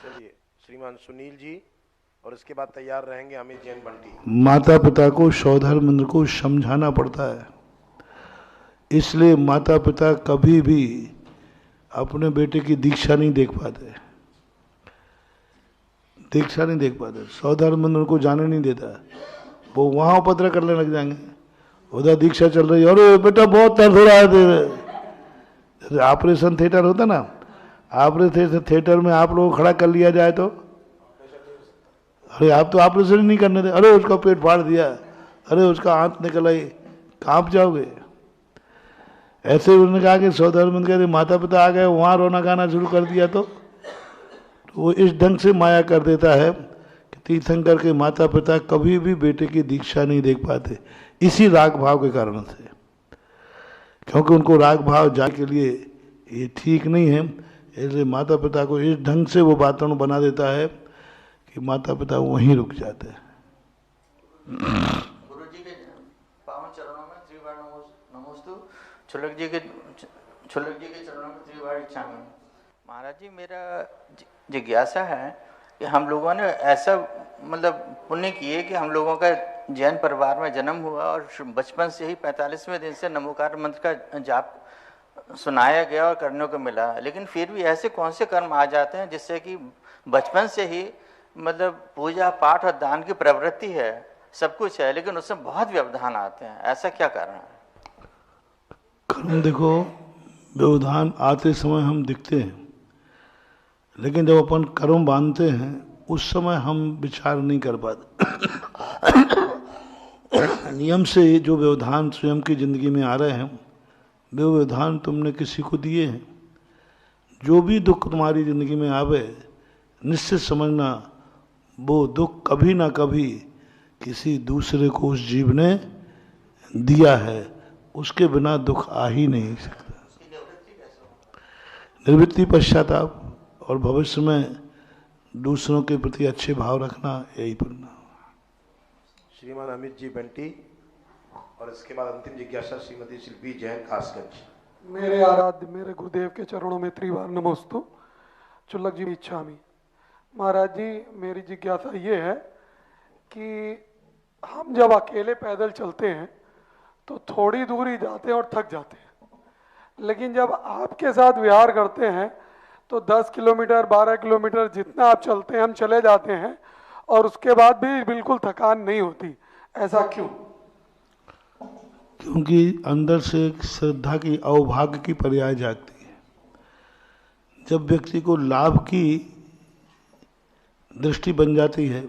चलिए श्रीमान सुनील जी, और इसके बाद तैयार रहेंगे अमित जैन बंटी। माता पिता को सौधर्म को समझाना पड़ता है, इसलिए माता पिता कभी भी अपने बेटे की दीक्षा नहीं देख पाते, सौधर्म को जाने नहीं देता। वो वहाँ उपद्रव करने लग जाएंगे। उधर दीक्षा चल रही है, अरे बेटा बहुत दर्द हो रहा है, जैसे ऑपरेशन थिएटर होता ना, ऑपरेशन थिएटर में आप लोगों को खड़ा कर लिया जाए तो अरे आप तो ऑपरेशन ही नहीं करने थे, अरे उसका पेट फाड़ दिया, अरे उसका आंत निकल आई, कांप जाओगे। ऐसे उन्होंने कहा कि सौधर्म के माता पिता आ गए, वहाँ रोना गाना शुरू कर दिया तो वो इस ढंग से माया कर देता है कि तीर्थंकर के माता पिता कभी भी बेटे की दीक्षा नहीं देख पाते, इसी राग भाव के कारण से, क्योंकि उनको राग भाव जाने के लिए ये ठीक नहीं है। इसलिए माता पिता को इस ढंग से वो वातावरण बना देता है कि माता पिता वहीं रुक जाते हैं। गुरु जी के पावन चरणों में त्रिवार नमोस्तु, छुलक जी के चरणों में त्रिवार इच्छामि। महाराज जी, मेरा जिज्ञासा है कि हम लोगों ने ऐसा मतलब पुण्य किए कि हम लोगों का जैन परिवार में जन्म हुआ और बचपन से ही 45वें दिन से नमोकार मंत्र का जाप सुनाया गया और करने को मिला, लेकिन फिर भी ऐसे कौन से कर्म आ जाते हैं जिससे कि बचपन से ही मतलब पूजा पाठ और दान की प्रवृत्ति है, सब कुछ है, लेकिन उसमें बहुत व्यवधान आते हैं, ऐसा क्या कारण है? कर्म देखो, व्यवधान आते समय हम दिखते हैं, लेकिन जब अपन कर्म बांधते हैं उस समय हम विचार नहीं कर पाते। नियम से जो व्यवधान स्वयं की जिंदगी में आ रहे हैं, वो व्यवधान तुमने किसी को दिए हैं। जो भी दुख तुम्हारी जिंदगी में आवे, निश्चित समझना वो दुख कभी ना कभी किसी दूसरे को उस जीव ने दिया है, उसके बिना दुख आ ही नहीं सकता। निवृत्ति पश्चाताप और भविष्य में दूसरों के प्रति अच्छे भाव रखना, यही परिणाम। श्रीमान अमित जी बंटी, और इसके बाद अंतिम जिज्ञासा श्रीमती शिल्पी जैन कासगंज। मेरे आराध्य मेरे गुरुदेव के चरणों में त्रिवार नमोस्तु, चुल्लक जी इच्छामि। महाराज जी, मेरी जिज्ञासा ये है कि हम जब अकेले पैदल चलते हैं तो थोड़ी दूरी जाते हैं और थक जाते हैं, लेकिन जब आपके साथ विहार करते हैं तो 10 किलोमीटर 12 किलोमीटर जितना आप चलते हैं हम चले जाते हैं और उसके बाद भी बिल्कुल थकान नहीं होती, ऐसा क्यों? क्योंकि अंदर से एक श्रद्धा की, अवभाग्य की पर्याय जागती है। जब व्यक्ति को लाभ की दृष्टि बन जाती है,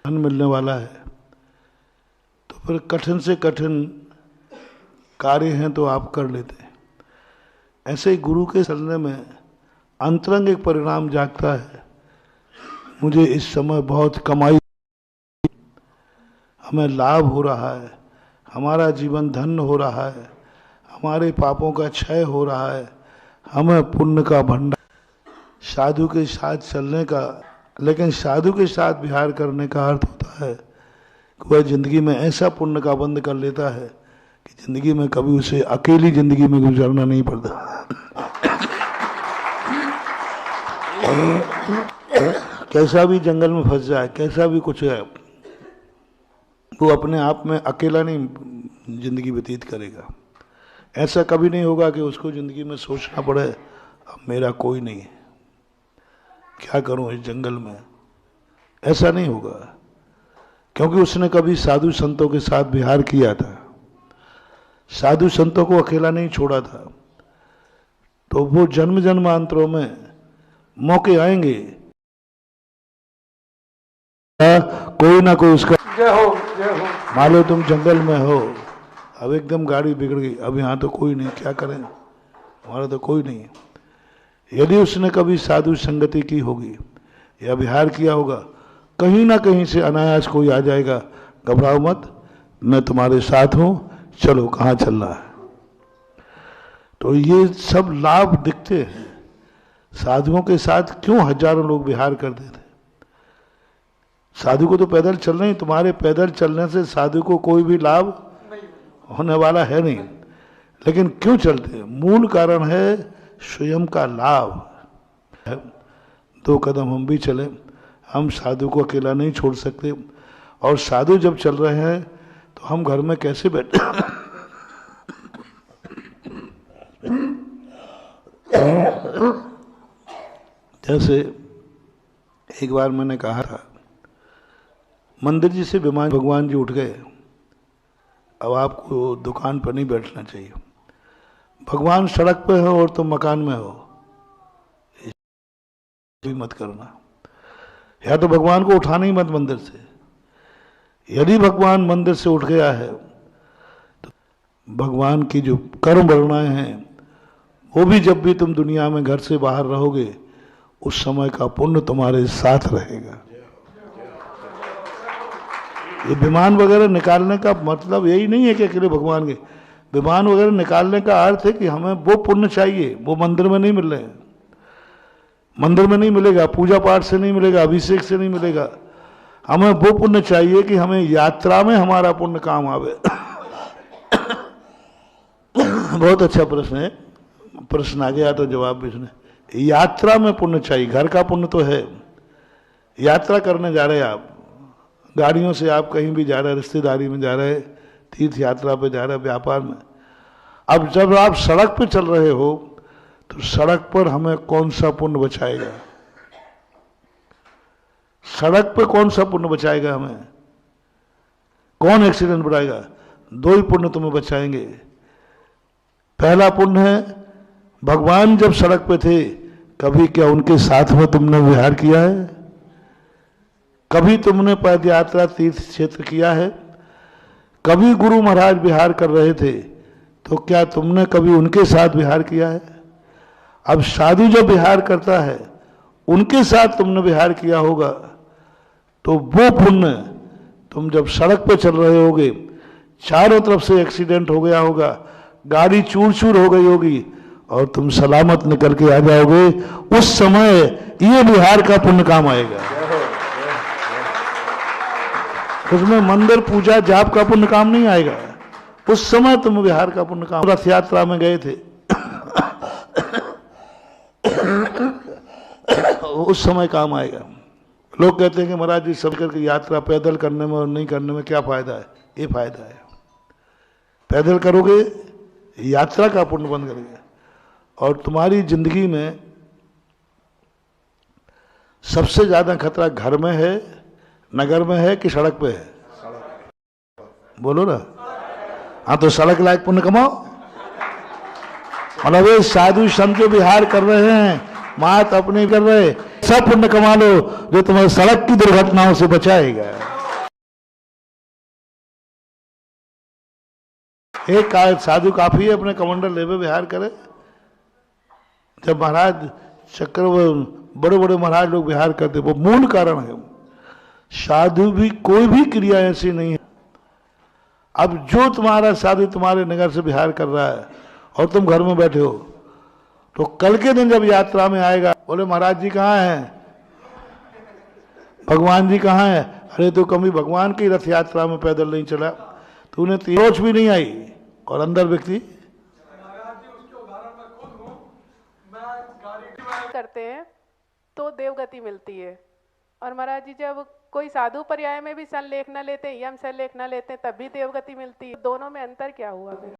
धन मिलने वाला है, तो फिर कठिन से कठिन कार्य हैं तो आप कर लेते हैं। ऐसे ही गुरु के चलने में अंतरंग एक परिणाम जागता है, मुझे इस समय बहुत कमाई, हमें लाभ हो रहा है, हमारा जीवन धन्य हो रहा है, हमारे पापों का क्षय हो रहा है, हमें पुण्य का भंडार। साधु के साथ चलने का, लेकिन साधु के साथ विहार करने का अर्थ होता है कि वह जिंदगी में ऐसा पुण्य का बंध कर लेता है कि जिंदगी में कभी उसे अकेली जिंदगी में गुजरना नहीं पड़ता। कैसा भी जंगल में फंस जाए, कैसा भी कुछ है, वो अपने आप में अकेला नहीं जिंदगी व्यतीत करेगा। ऐसा कभी नहीं होगा कि उसको जिंदगी में सोचना पड़े अब मेरा कोई नहीं है, क्या करूं इस जंगल में, ऐसा नहीं होगा, क्योंकि उसने कभी साधु संतों के साथ विहार किया था, साधु संतों को अकेला नहीं छोड़ा था। तो वो जन्म जन्मांतरों में मौके आएंगे, कोई ना कोई उसका, जय हो जय हो। मान लो तुम जंगल में हो, अब एकदम गाड़ी बिगड़ गई, अब यहाँ तो कोई नहीं, क्या करें, हमारा तो कोई नहीं है। यदि उसने कभी साधु संगति की होगी या विहार किया होगा, कहीं ना कहीं से अनायास कोई आ जाएगा, घबराओ मत, मैं तुम्हारे साथ हूं, चलो कहाँ चलना है। तो ये सब लाभ दिखते हैं। साधुओं के साथ क्यों हजारों लोग विहार करते थे? साधु को तो पैदल चलना ही, तुम्हारे पैदल चलने से साधु को कोई भी लाभ होने वाला है नहीं, लेकिन क्यों चलते हैं? मूल कारण है स्वयं का लाभ। 2 कदम हम भी चले, हम साधु को अकेला नहीं छोड़ सकते, और साधु जब चल रहे हैं तो हम घर में कैसे बैठे जैसे एक बार मैंने कहा था मंदिर जी से भगवान जी उठ गए, अब आपको दुकान पर नहीं बैठना चाहिए। भगवान सड़क पे हो और तुम मकान में हो, भी मत करना। या तो भगवान को उठाना ही मत मंदिर से। यदि भगवान मंदिर से उठ गया है तो भगवान की जो कर्म वर्णाएं हैं वो भी जब भी तुम दुनिया में घर से बाहर रहोगे उस समय का पुण्य तुम्हारे साथ रहेगा। ये विमान वगैरह निकालने का मतलब यही नहीं है कि अकेले भगवान के विमान वगैरह निकालने का अर्थ है कि हमें वो पुण्य चाहिए, वो मंदिर में नहीं मिल रहे हैं। मंदिर में नहीं मिलेगा, पूजा पाठ से नहीं मिलेगा, अभिषेक से नहीं मिलेगा। हमें वो पुण्य चाहिए कि हमें यात्रा में हमारा पुण्य काम आवे। बहुत अच्छा प्रश्न है, प्रश्न आ गया तो जवाब भी सुने। यात्रा में पुण्य चाहिए, घर का पुण्य तो है। यात्रा करने जा रहे हैं आप, गाड़ियों से आप कहीं भी जा रहे हैं, रिश्तेदारी में जा रहे हैं, तीर्थ यात्रा पे जा रहे हैं, व्यापार में। अब जब आप सड़क पे चल रहे हो तो सड़क पर हमें कौन सा पुण्य बचाएगा? सड़क पे कौन सा पुण्य बचाएगा हमें? कौन एक्सीडेंट बढ़ाएगा? दो ही पुण्य तुम्हें बचाएंगे। पहला पुण्य है भगवान जब सड़क पे थे कभी क्या उनके साथ में तुमने विहार किया है? कभी तुमने पद यात्रा तीर्थ क्षेत्र किया है? कभी गुरु महाराज विहार कर रहे थे तो क्या तुमने कभी उनके साथ विहार किया है? अब साधु जब विहार करता है उनके साथ तुमने विहार किया होगा, तो वो पुण्य तुम जब सड़क पे चल रहे होगे, चारों तरफ से एक्सीडेंट हो गया होगा, गाड़ी चूर चूर हो गई होगी और तुम सलामत निकल के आ जाओगे, उस समय ये विहार का पुण्य काम आएगा। उसमें मंदिर पूजा जाप का पुण्य काम नहीं आएगा, उस समय तुम विहार का पुण्य काम। रथ यात्रा में गए थे उस समय काम आएगा। लोग कहते हैं कि महाराज जी सब करके यात्रा पैदल करने में और नहीं करने में क्या फायदा है? ये फायदा है, पैदल करोगे यात्रा का पुण्य बन करेगा। और तुम्हारी जिंदगी में सबसे ज्यादा खतरा घर में है, नगर में है कि सड़क पे है? बोलो ना। हाँ, तो सड़क लायक पुण्य कमाओ। मतलब ये साधु संत जो विहार कर रहे हैं, मात अपने कर रहे, सब पुण्य कमा लो जो तुम्हें सड़क की दुर्घटनाओं से बचाएगा। एक साधु काफी है अपने कमंडल लेवे विहार करे। जब महाराज चक्र बड़े बड़े महाराज लोग विहार करते, वो मूल कारण है। साधु भी कोई भी क्रिया ऐसी नहीं है। अब जो तुम्हारा साधु तुम्हारे नगर से विहार कर रहा है और तुम घर में बैठे हो, तो कल के दिन जब यात्रा में आएगा, बोले महाराज जी कहाँ हैं, भगवान जी कहाँ हैं? अरे तो कभी भगवान की रथ यात्रा में पैदल नहीं चला, तूने सोच भी नहीं आई। और अंदर व्यक्ति करते हैं तो देवगति मिलती है। और महाराज जी जब कोई साधु पर्याय में भी संलेखना लेते हैं, यम संलेखना लेते हैं, तब भी देवगति मिलती है। दोनों में अंतर क्या हुआ फिर?